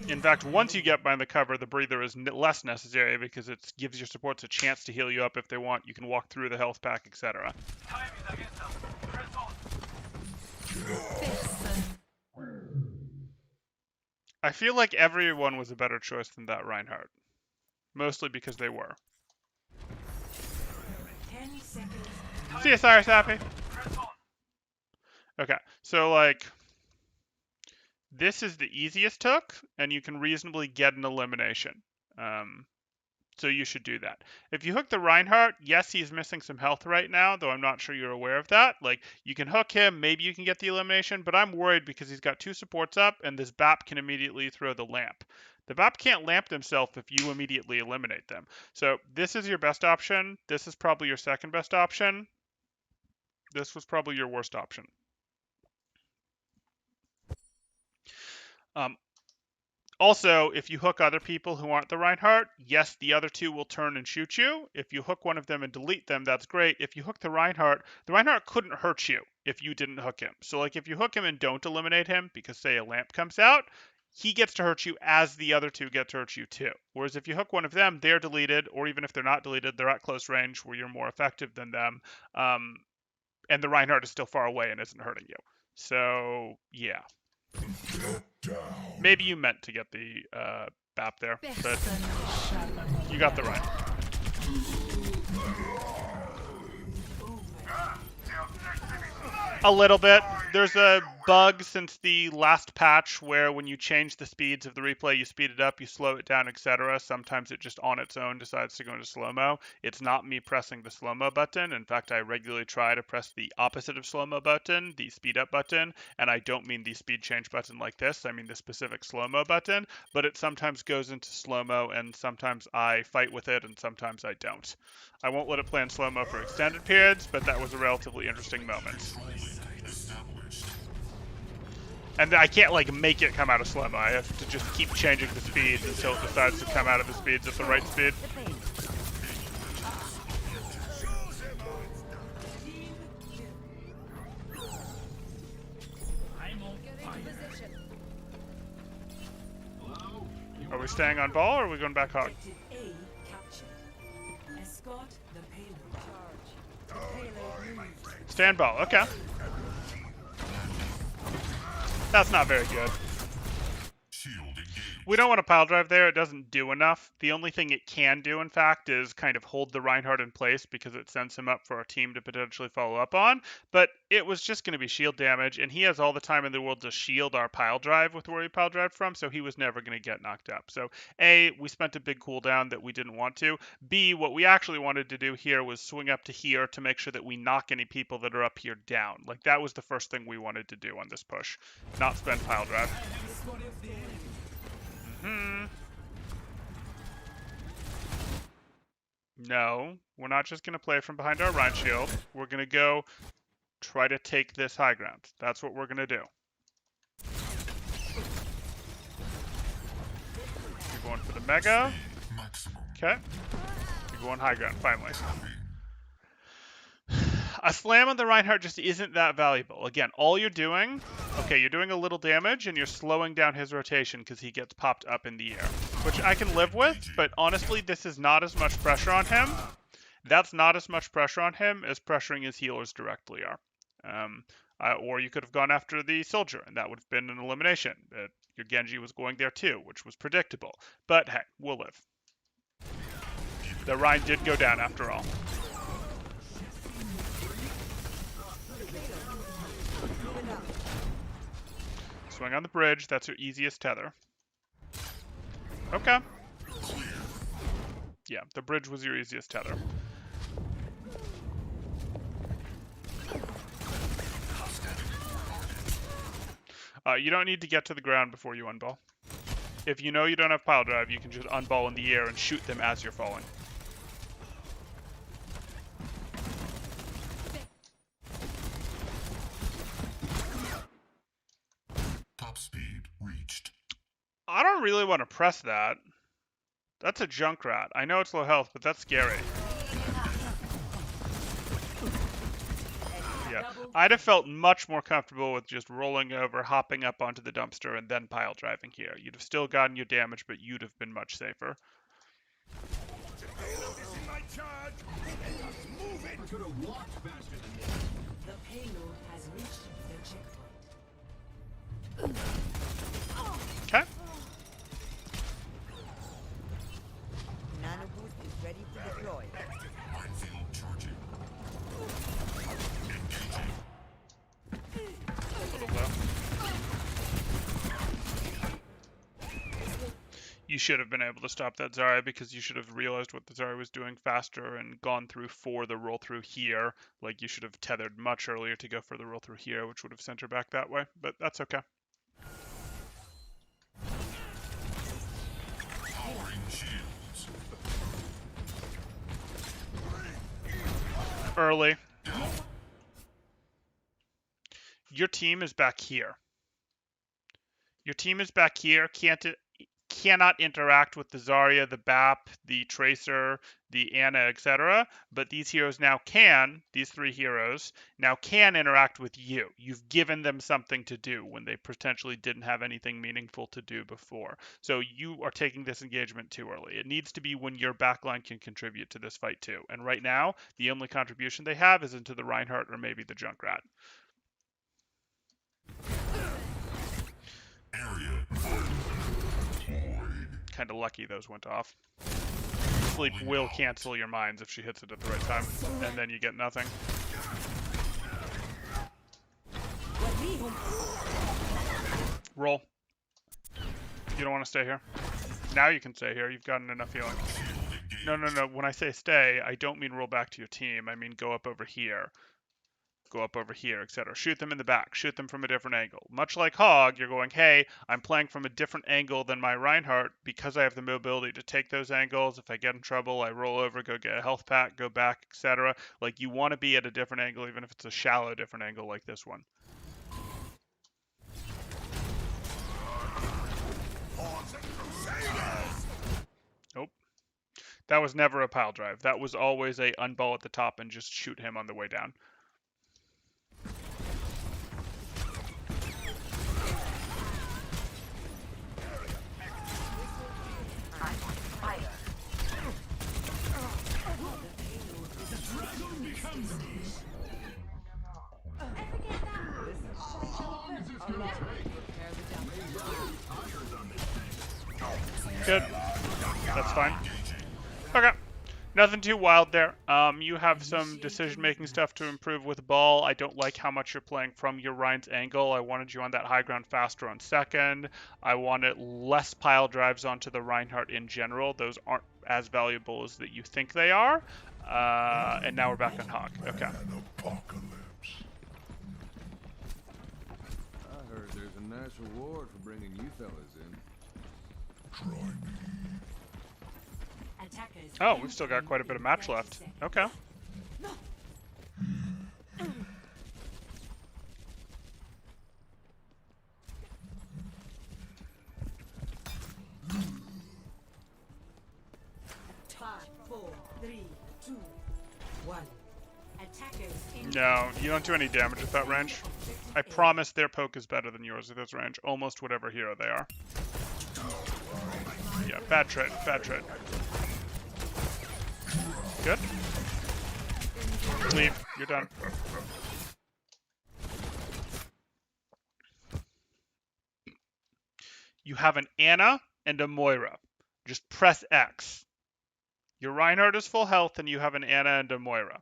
In fact, once you get behind the cover, the breather is less necessary because it gives your supports a chance to heal you up if they want. You can walk through the health pack, etc. I feel like everyone was a better choice than that Reinhardt. Mostly because they were. 10 seconds. See you, Cyrus Happy. Okay, so like, this is the easiest hook, and you can reasonably get an elimination. So you should do that. If you hook the Reinhardt, yes, he's missing some health right now, though I'm not sure you're aware of that. Like, you can hook him, maybe you can get the elimination, but I'm worried because he's got 2 supports up, and this BAP can immediately throw the lamp. The BAP can't lamp themselves if you immediately eliminate them. So this is your best option. This is probably your second best option. This was probably your worst option. Also, if you hook other people who aren't the Reinhardt, yes, the other 2 will turn and shoot you. If you hook one of them and delete them, that's great. If you hook the Reinhardt couldn't hurt you if you didn't hook him. So, like, if you hook him and don't eliminate him because, say, a lamp comes out, he gets to hurt you as the other 2 get to hurt you too. Whereas if you hook one of them, they're deleted, or even if they're not deleted, they're at close range where you're more effective than them. And the Reinhardt is still far away and isn't hurting you. So, yeah. Maybe you meant to get the BAP there, but you got the right. A little bit. There's a bug since the last patch where when you change the speeds of the replay, you speed it up, you slow it down, etc. Sometimes it just on its own decides to go into slow-mo. It's not me pressing the slow-mo button. In fact, I regularly try to press the opposite of slow-mo button, the speed up button, and I don't mean the speed change button like this. I mean the specific slow-mo button, but it sometimes goes into slow-mo, and sometimes I fight with it, and sometimes I don't. I won't let it play in slow-mo for extended periods, but that was a relatively interesting moment. And I can't, like, make it come out of slow-mo. I have to just keep changing the speeds until it decides to come out of the speeds at the right speed. Are we staying on ball, or are we going back hog? Objective A captured. Escort the payload. Stand ball, okay. That's not very good. We don't want to pile drive there. It doesn't do enough. The only thing it can do, in fact, is kind of hold the Reinhardt in place because it sends him up for our team to potentially follow up on. But it was just going to be shield damage, and he has all the time in the world to shield our pile drive with where we pile drive from, so he was never going to get knocked up. So, A, we spent a big cooldown that we didn't want to. B, what we actually wanted to do here was swing up to here to make sure that we knock any people that are up here down. Like, that was the first thing we wanted to do on this push, not spend pile drive. No, we're not just going to play from behind our Rhine shield. We're going to go try to take this high ground. That's what we're going to do. You're going for the Mega. Maximum. Okay. You're going high ground, finally. A slam on the Reinhardt just isn't that valuable. Again, all you're doing, okay, you're doing a little damage and you're slowing down his rotation because he gets popped up in the air, which I can live with, but honestly, this is not as much pressure on him. That's not as much pressure on him as pressuring his healers directly are. Or you could have gone after the soldier, and that would have been an elimination. Your Genji was going there too, which was predictable. But hey, we'll live. The Rhine did go down after all. Swing on the bridge, that's your easiest tether. Okay. Yeah, the bridge was your easiest tether. You don't need to get to the ground before you unball. If you know you don't have pile drive, you can just unball in the air and shoot them as you're falling. Top speed reached. I don't really want to press that. That's a Junkrat. I know it's low health, but that's scary. Yeah, I'd have felt much more comfortable with just rolling over, hopping up onto the dumpster, and then pile driving here. You'd have still gotten your damage, but you'd have been much safer. The payload has reached the checkpoint. Okay. Nano boost is ready to deploy. Minefield charging. A little low. You should have been able to stop that Zarya because you should have realized what the Zarya was doing faster and gone through for the roll through here. Like you should have tethered much earlier to go for the roll through here, which would have sent her back that way, but that's okay. Powering shields. Early. Your team is back here. Your team is back here. Cannot interact with the Zarya, the BAP, the Tracer, the Ana, etc. But these heroes now can, these three heroes, now can interact with you. You've given them something to do when they potentially didn't have anything meaningful to do before. So you are taking this engagement too early. It needs to be when your backline can contribute to this fight too. And right now, the only contribution they have is into the Reinhardt or maybe the Junkrat. Area Kind of lucky those went off. Sleep will cancel your mines if she hits it at the right time, and then you get nothing. Roll. You don't want to stay here. Now you can stay here. You've gotten enough healing. No. When I say stay, I don't mean roll back to your team. I mean go up over here. Go up over here, etc. Shoot them in the back. Shoot them from a different angle. Much like Hog, you're going, hey, I'm playing from a different angle than my Reinhardt because I have the mobility to take those angles. If I get in trouble, I roll over, go get a health pack, go back, etc. Like, you want to be at a different angle, even if it's a shallow different angle like this one. Nope. That was never a pile drive. That was always a unball at the top and just shoot him on the way down. Good. That's fine. Okay. Nothing too wild there. You have some decision-making stuff to improve with ball. I don't like how much you're playing from your Rhine's angle. I wanted you on that high ground faster on second. I wanted less pile drives onto the Reinhardt in general. Those aren't as valuable as that you think they are. And now we're back on Hog. Okay. an apocalypse. I heard there's a nice reward for bringing you fellas in. Try me. Attackers Oh, we've still got quite a bit of match left. Okay. Five, 4, 3, 2, 1. Attackers in No, you don't do any damage at that range. I promise their poke is better than yours at this range. Almost whatever hero they are. Yeah, bad trade, bad trade. Good. Leave. You're done. You have an Anna and a Moira. Just press X. Your Reinhardt is full health and you have an Anna and a Moira.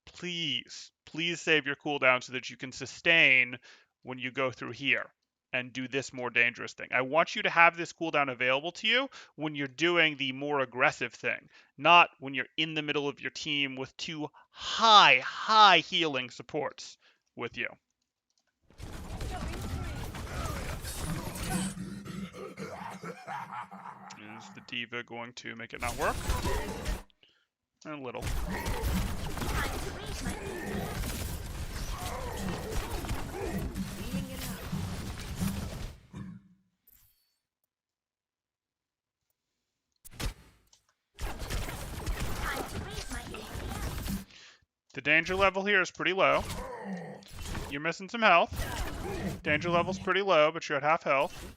Please, please save your cooldown so that you can sustain when you go through here and do this more dangerous thing. I want you to have this cooldown available to you when you're doing the more aggressive thing, not when you're in the middle of your team with two high healing supports with you. Is the diva going to make it not work? A little. The danger level here is pretty low. You're missing some health. Danger level's pretty low, but you're at half health.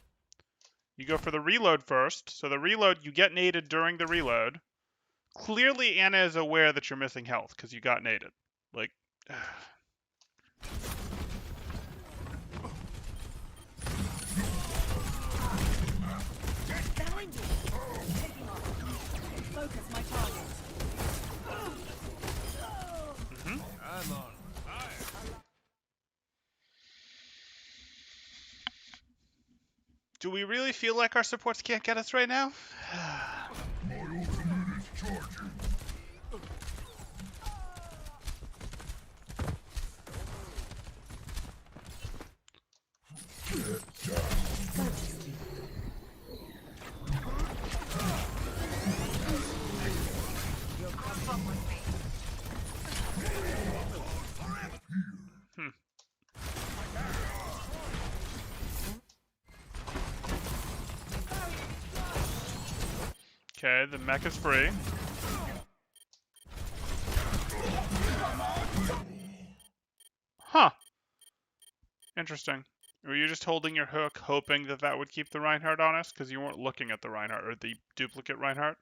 You go for the reload first. So the reload, you get naded during the reload. Clearly Anna is aware that you're missing health because you got naded. Like... focus my target. I'm on fire. Do we really feel like our supports can't get us right now? My ultimate is charging. Get down. Okay, the mech is free. Huh. Interesting. Were you just holding your hook, hoping that that would keep the Reinhardt on us? Because you weren't looking at the Reinhardt, or the duplicate Reinhardt?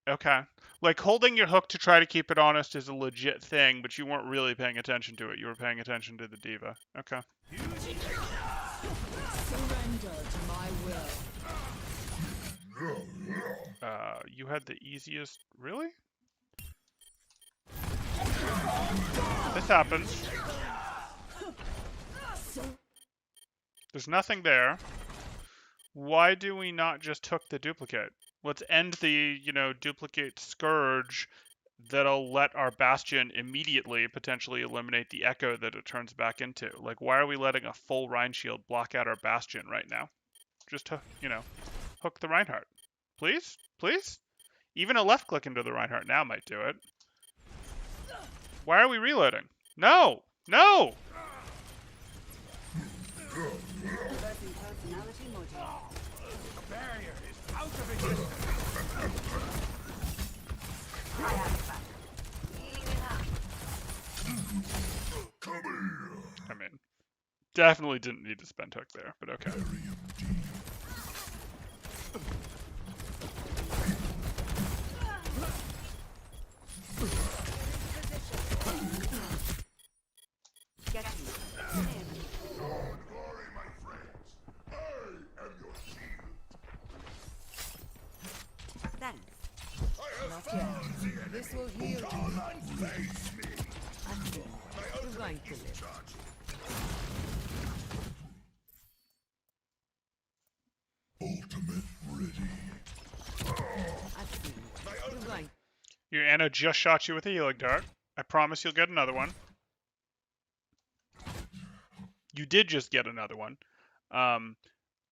Okay. Like, holding your hook to try to keep it honest is a legit thing, but you weren't really paying attention to it. You were paying attention to the diva. Okay. Surrender to my will. You had the easiest... Really? This happens. There's nothing there. Why do we not just hook the duplicate? Let's end the, duplicate scourge that'll let our Bastion immediately potentially eliminate the Echo that it turns back into. Like, why are we letting a full Rein shield block out our Bastion right now? Just, hook the Reinhardt. Please? Please? Even a left click into the Reinhardt now might do it. Why are we reloading? No! No! Barrier is out of existence. I mean, definitely didn't need to spend hook there, but okay. Get me. Don't worry, my friends. I am your shield. Thanks. I have Not found yet. the enemy. This will heal you. Come and face me. I see. My You're ultimate going to is live. charging. Ultimate ready. I see. You're going. Your Anna just shot you with a healing dart. I promise you'll get another one. You did just get another one.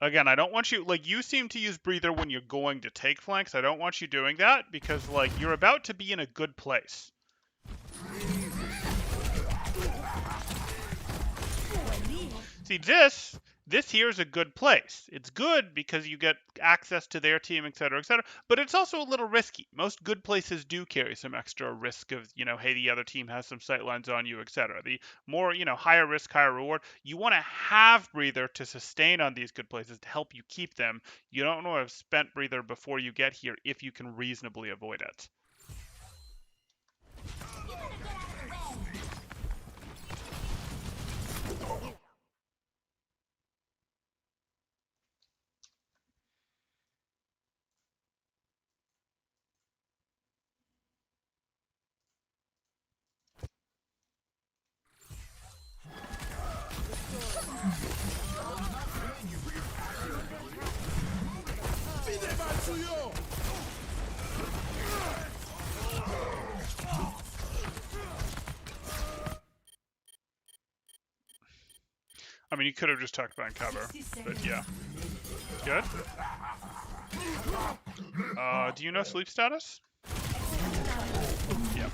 Again, I don't want you, like, you seem to use breather when you're going to take flanks. I don't want you doing that because, like, you're about to be in a good place. See, this here is a good place. It's good because you get access to their team, etc., etc., but it's also a little risky. Most good places do carry some extra risk of, you know, hey, the other team has some sightlines on you, etc. The more, you know, higher risk, higher reward. You want to have breather to sustain on these good places to help you keep them. You don't want to have spent breather before you get here if you can reasonably avoid it. I mean, you could have just tucked behind cover, but yeah. Good. Do you know sleep status? Yep.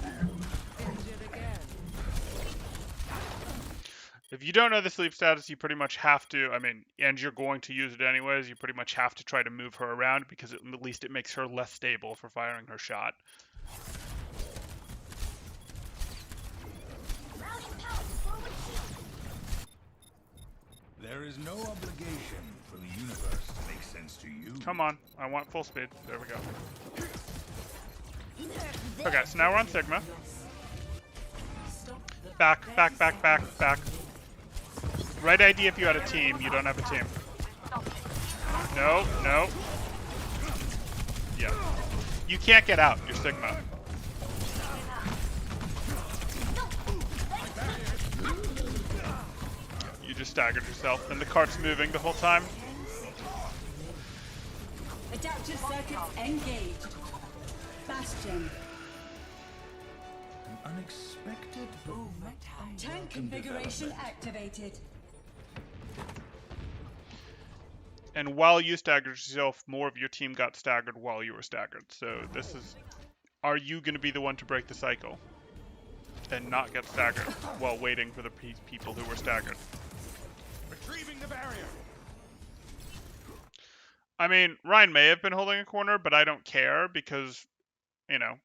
If you don't know the sleep status, you pretty much have to, I mean, and you're going to use it anyways, you pretty much have to try to move her around because at least it makes her less stable for firing her shot. There is no obligation for the universe to make sense to you. Come on, I want full speed. There we go. Okay, so now we're on Sigma. Back, back, back, back, back. Right idea if you had a team, you don't have a team. No, no. Yeah. You can't get out, you're Sigma. You just staggered yourself, and the cart's moving the whole time. Adaptive circuits engaged. Bastion. An unexpected overtime. Tank configuration activated. And while you staggered yourself, more of your team got staggered while you were staggered. So this is, are you going to be the one to break the cycle and not get staggered while waiting for the people who were staggered? Retrieving the barrier. I mean, Ryan may have been holding a corner, but I don't care because, you know,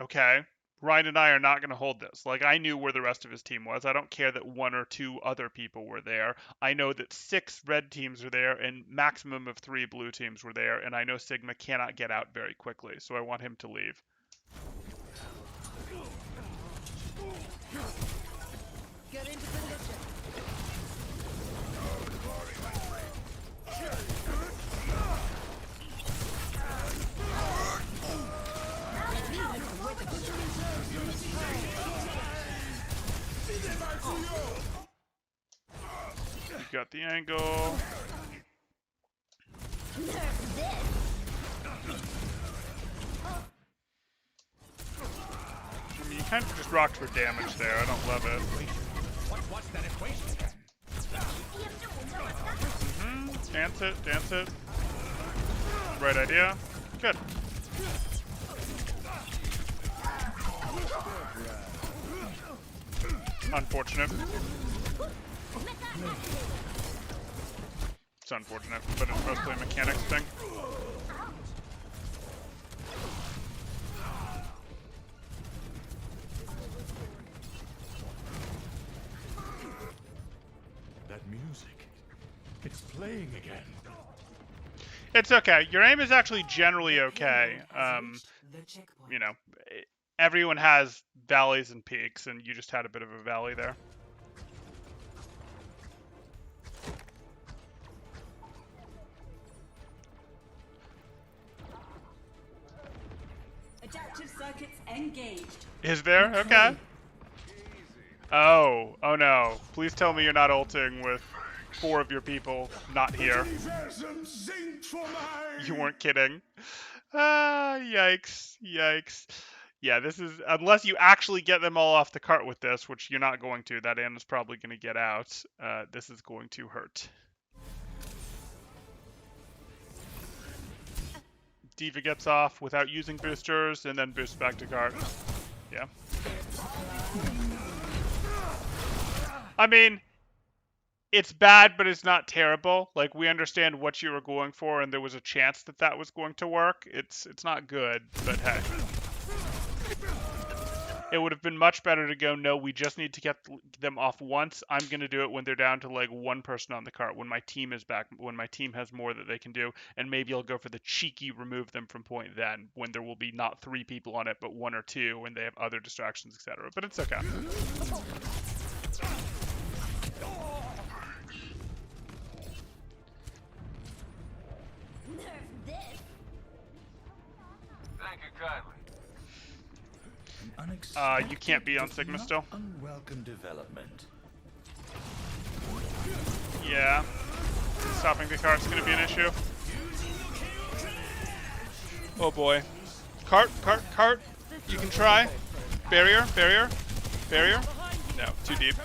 okay, Ryan and I are not going to hold this. Like, I knew where the rest of his team was. I don't care that 1 or 2 other people were there. I know that 6 red teams are there and maximum of 3 blue teams were there, and I know Sigma cannot get out very quickly, so I want him to leave. Get into position. You got the angle. I mean, you kind of just rocked for damage there. I don't love it. What's that equation? Dance it, dance it. Right idea. Good. Unfortunate. It's unfortunate, but it's mostly a mechanics thing. That music. It's playing again. It's okay. Your aim is actually generally okay. The checkpoint. You know, everyone has valleys and peaks, and you just had a bit of a valley there. Adaptive circuits engaged. Is there? Okay. Oh no. Please tell me you're not ulting with 4 of your people not here. You weren't kidding. Ah, yikes. Yikes. Yeah, this is, unless you actually get them all off the cart with this, which you're not going to, that Anna's probably going to get out, this is going to hurt. D.Va gets off without using boosters, and then boosts back to cart. Yeah. I mean, it's bad, but it's not terrible. Like, we understand what you were going for, and there was a chance that that was going to work. It's not good, but hey. It would have been much better to go, no, we just need to get them off once. I'm going to do it when they're down to, like, one person on the cart, when my team is back, when my team has more that they can do, and maybe I'll go for the cheeky remove them from point then, when there will be not 3 people on it, but 1 or 2, and they have other distractions, etc. But it's okay. Thank you kindly. You can't be on Sigma still. Unwelcome development. Yeah. Stopping the cart's gonna be an issue. Oh boy. Cart. You can try. Barrier. No, too deep.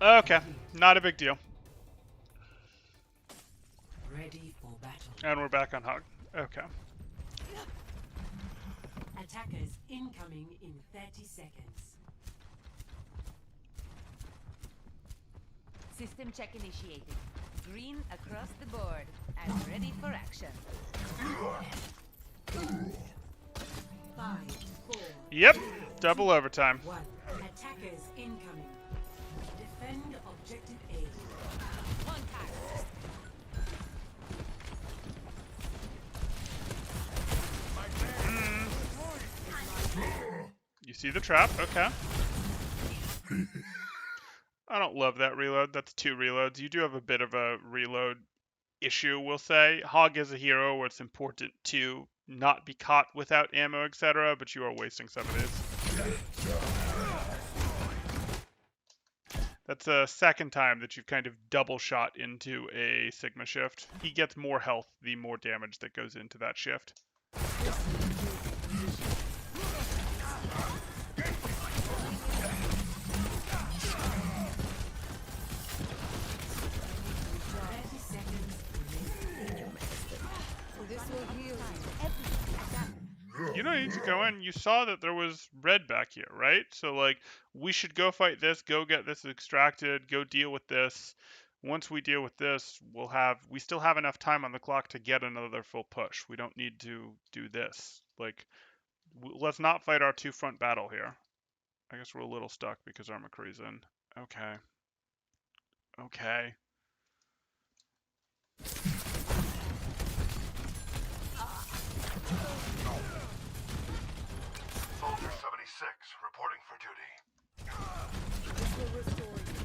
Okay, not a big deal. Ready for battle. And we're back on Hog. Okay. Attackers incoming in 30 seconds. System check initiated. Green across the board and ready for action. 5, 4, Yep, double overtime. 1. Attackers incoming. Defend objective A. Contact. You see the trap? Okay. I don't love that reload. That's 2 reloads. You do have a bit of a reload issue, we'll say. Hog is a hero where it's important to not be caught without ammo, etc., but you are wasting some of these. That's a second time that you've kind of double shot into a Sigma shift. He gets more health the more damage that goes into that shift. You don't need to go in. You saw that there was red back here, right? So, like, we should go fight this, go get this extracted, go deal with this. Once we deal with this, we still have enough time on the clock to get another full push. We don't need to do this. Like, let's not fight our 2 front battle here. I guess we're a little stuck because our McCree's in. Okay. Okay. Soldier 76 reporting for duty.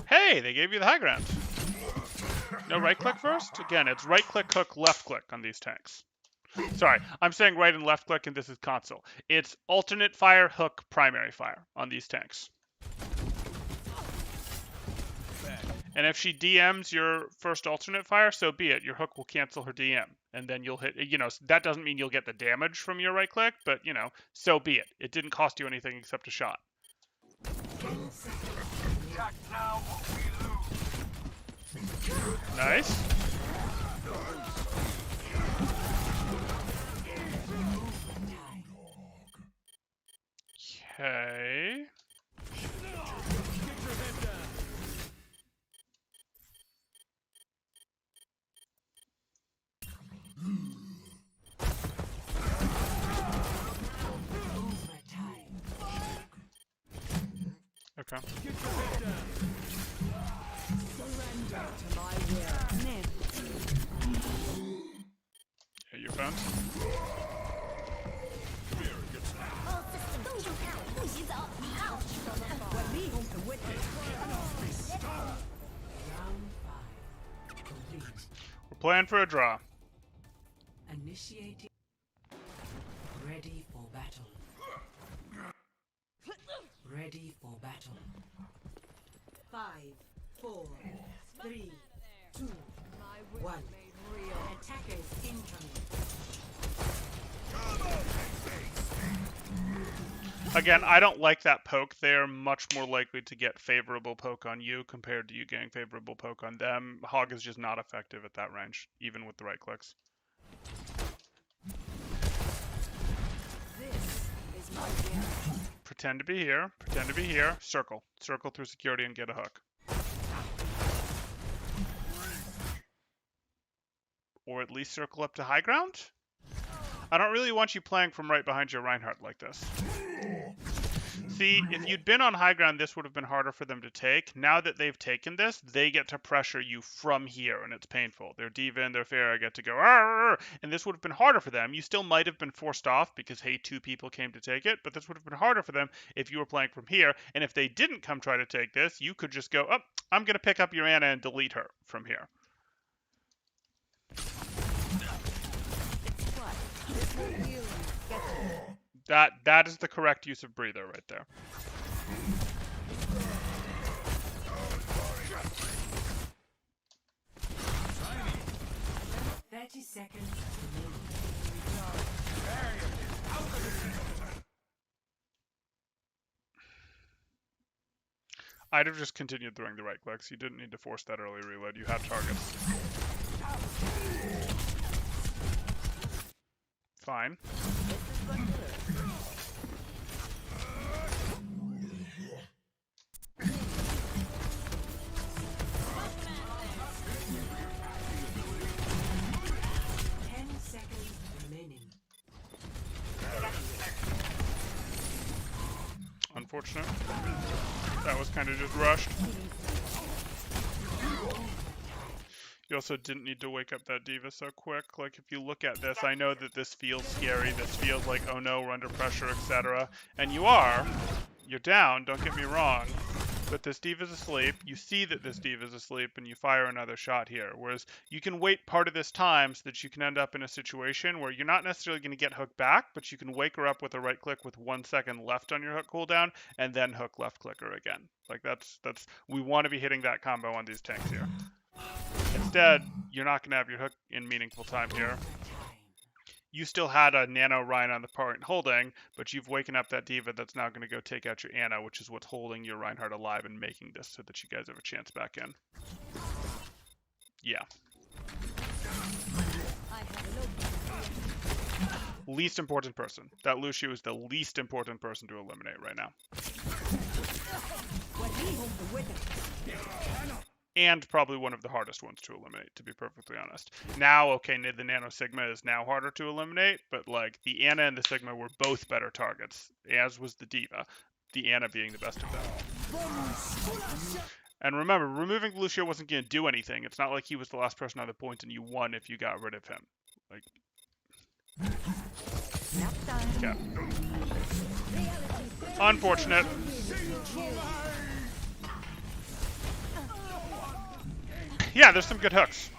Hey, they gave you the high ground. No right click first? Again, it's right click, hook, left click on these tanks. Sorry, I'm saying right and left click, and this is console. It's alternate fire, hook, primary fire on these tanks. And if she DMs your first alternate fire, so be it. Your hook will cancel her DM. And then you'll hit, that doesn't mean you'll get the damage from your right click, but, so be it. It didn't cost you anything except a shot. Attack now or we lose. Nice. Okay. Okay. Yeah, you're found. We're playing for a draw. Initiating. Ready for battle. Ready for battle. 5, 4, 3, 2, 1. Attackers incoming. Again, I don't like that poke. They're much more likely to get favorable poke on you compared to you getting favorable poke on them. Hog is just not effective at that range, even with the right clicks. This is my guarantee. Pretend to be here. Pretend to be here. Circle. Circle through security and get a hook. Or at least circle up to high ground? I don't really want you playing from right behind your Reinhardt like this. See, if you'd been on high ground, this would have been harder for them to take. Now that they've taken this, they get to pressure you from here, and it's painful. Their D.Va and their Pharah get to go, arr, and this would have been harder for them. You still might have been forced off because, hey, 2 people came to take it, but this would have been harder for them if you were playing from here. And if they didn't come try to take this, you could just go, oh, I'm going to pick up your Ana and delete her from here. It's Plat. This will heal you. Get it. That is the correct use of breather right there. Thirty seconds. I'd have just continued throwing the right clicks. You didn't need to force that early reload. You had targets. Fine. Unfortunate. That was kind of just rushed. You also didn't need to wake up that D.Va so quick. Like, if you look at this, I know that this feels scary. This feels like, oh no, we're under pressure, etc. And you are. You're down, don't get me wrong. But this D.Va's asleep. You see that this D.Va's asleep, and you fire another shot here. Whereas you can wait part of this time so that you can end up in a situation where you're not necessarily going to get hook back, but you can wake her up with a right click with 1 second left on your hook cooldown, and then hook left clicker again. Like, that's we want to be hitting that combo on these tanks here. Instead, you're not going to have your hook in meaningful time here. You still had a nano Rhine on the point holding, but you've waken up that D.Va that's now going to go take out your Ana, which is what's holding your Reinhardt alive and making this so that you guys have a chance back in. Yeah. Least important person. That Lucio is the least important person to eliminate right now. And probably one of the hardest ones to eliminate, to be perfectly honest. Now, okay, the Nano Sigma is now harder to eliminate, but like the Ana and the Sigma were both better targets, as was the D.Va, the Ana being the best of them. And remember, removing Lucio wasn't going to do anything. It's not like he was the last person on the point and you won if you got rid of him. Like, okay. Unfortunate. Yeah, there's some good hooks.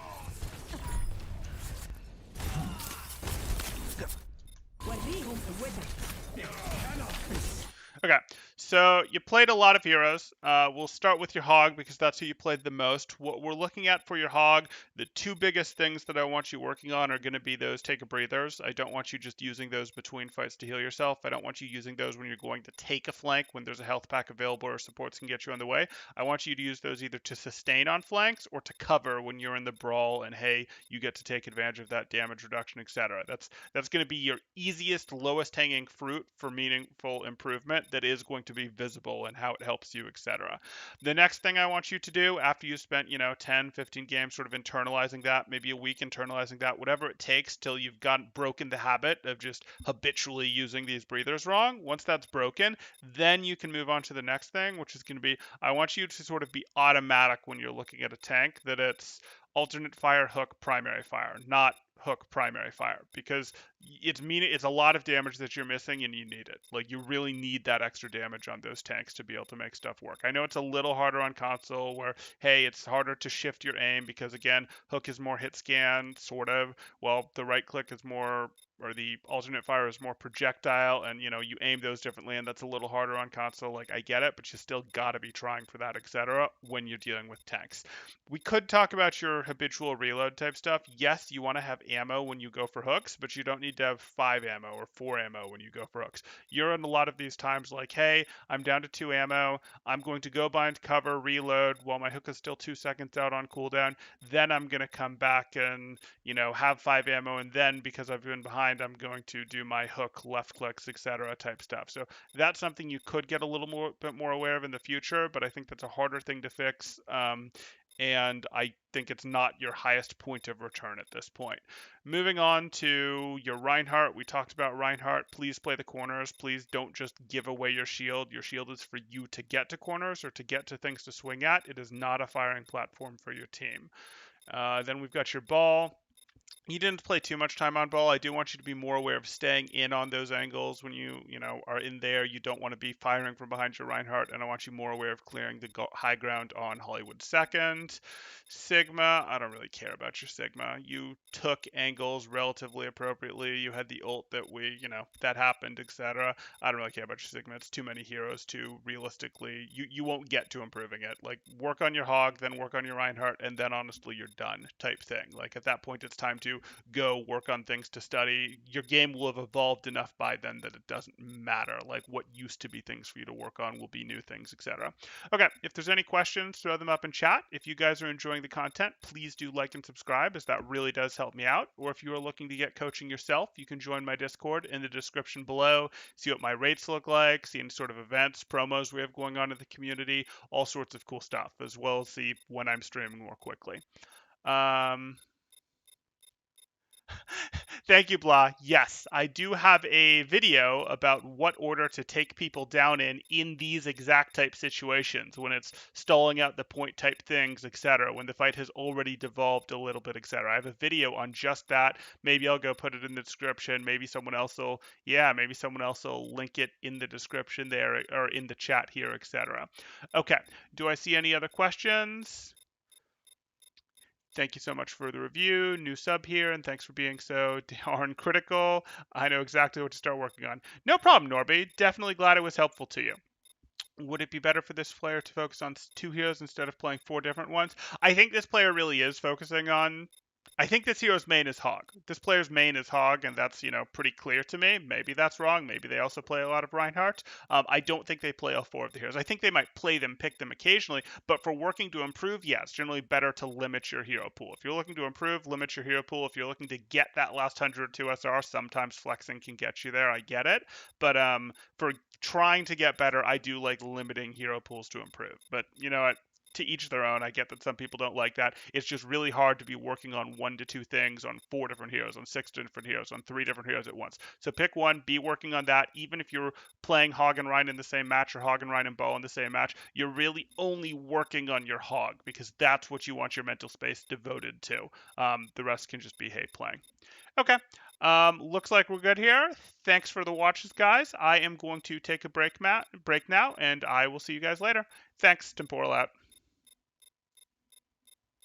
Okay, so you played a lot of heroes. We'll start with your Hog because that's who you played the most. What we're looking at for your Hog, the 2 biggest things that I want you working on are going to be those take a breathers. I don't want you just using those between fights to heal yourself. I don't want you using those when you're going to take a flank, when there's a health pack available or supports can get you on the way. I want you to use those either to sustain on flanks or to cover when you're in the brawl and hey, you get to take advantage of that damage reduction, etc. That's going to be your easiest, lowest hanging fruit for meaningful improvement that is going to be visible and how it helps you, etc. The next thing I want you to do after you spent, 10, 15 games sort of internalizing that, maybe a week internalizing that, whatever it takes till you've broken the habit of just habitually using these breathers wrong. Once that's broken, then you can move on to the next thing, which is going to be, I want you to sort of be automatic when you're looking at a tank, that it's alternate fire, hook, primary fire, not hook, primary fire, because it's a lot of damage that you're missing and you need it. Like, you really need that extra damage on those tanks to be able to make stuff work. I know it's a little harder on console where, hey, it's harder to shift your aim because, again, hook is more hit scan, sort of, while the right click is more or the alternate fire is more projectile, and you know you aim those differently, and that's a little harder on console. Like I get it, but you still gotta be trying for that, etc. When you're dealing with tanks. We could talk about your habitual reload type stuff. Yes, you want to have ammo when you go for hooks, but you don't need to have 5 ammo or 4 ammo when you go for hooks. You're in a lot of these times like, hey, I'm down to 2 ammo. I'm going to go behind cover, reload while my hook is still 2 seconds out on cooldown. Then I'm going to come back and, you know, have 5 ammo. And then because I've been behind, I'm going to do my hook, left clicks, etc. type stuff. So that's something you could get a little bit more aware of in the future, but I think that's a harder thing to fix. And I think it's not your highest point of return at this point. Moving on to your Reinhardt. We talked about Reinhardt. Please play the corners. Please don't just give away your shield. Your shield is for you to get to corners or to get to things to swing at. It is not a firing platform for your team. Then we've got your ball. You didn't play too much time on ball. I do want you to be more aware of staying in on those angles when you are in there. You don't want to be firing from behind your Reinhardt, and I want you more aware of clearing the high ground on Hollywood second. Sigma, I don't really care about your Sigma. You took angles relatively appropriately. You had the ult that that happened, etc. I don't really care about your Sigma. It's too many heroes to realistically, you won't get to improving it. Like, work on your Hog, then work on your Reinhardt, and then honestly you're done type thing. Like, at that point it's time to go work on things to study. Your game will have evolved enough by then that it doesn't matter. Like, what used to be things for you to work on will be new things, etc. Okay, if there's any questions, throw them up in chat. If you guys are enjoying the content, please do like and subscribe, as that really does help me out. Or if you are looking to get coaching yourself, you can join my Discord in the description below, see what my rates look like, see any sort of events, promos we have going on in the community, all sorts of cool stuff, as well as see when I'm streaming more quickly. Thank you, Blah. Yes, I do have a video about what order to take people down in these exact type situations, when it's stalling out the point type things, etc., when the fight has already devolved a little bit, etc. I have a video on just that. Maybe I'll go put it in the description. Maybe someone else will link it in the description there or in the chat here, etc. Okay, do I see any other questions? Thank you so much for the review, new sub here, and thanks for being so darn critical. I know exactly what to start working on. No problem, Norby. Definitely glad it was helpful to you. Would it be better for this player to focus on 2 heroes instead of playing 4 different ones? I think this player really is focusing on... I think this hero's main is Hog. This player's main is Hog, and that's, pretty clear to me. Maybe that's wrong. Maybe they also play a lot of Reinhardt. I don't think they play all 4 of the heroes. I think they might pick them occasionally, but for working to improve, yeah, it's generally better to limit your hero pool. If you're looking to improve, limit your hero pool. If you're looking to get that last 102 SR, sometimes flexing can get you there. I get it. But for trying to get better, I do like limiting hero pools to improve. But you know what? To each their own. I get that some people don't like that. It's just really hard to be working on 1 to 2 things on 4 different heroes, on 6 different heroes, on 3 different heroes at once. So pick one, be working on that. Even if you're playing Hog and Rein in the same match or Hog and Rein and Bow in the same match, you're really only working on your Hog because that's what you want your mental space devoted to. The rest can just be, hey, playing. Okay. Looks like we're good here. Thanks for the watches, guys. I am going to take a break now, and I will see you guys later. Thanks. Temporal out.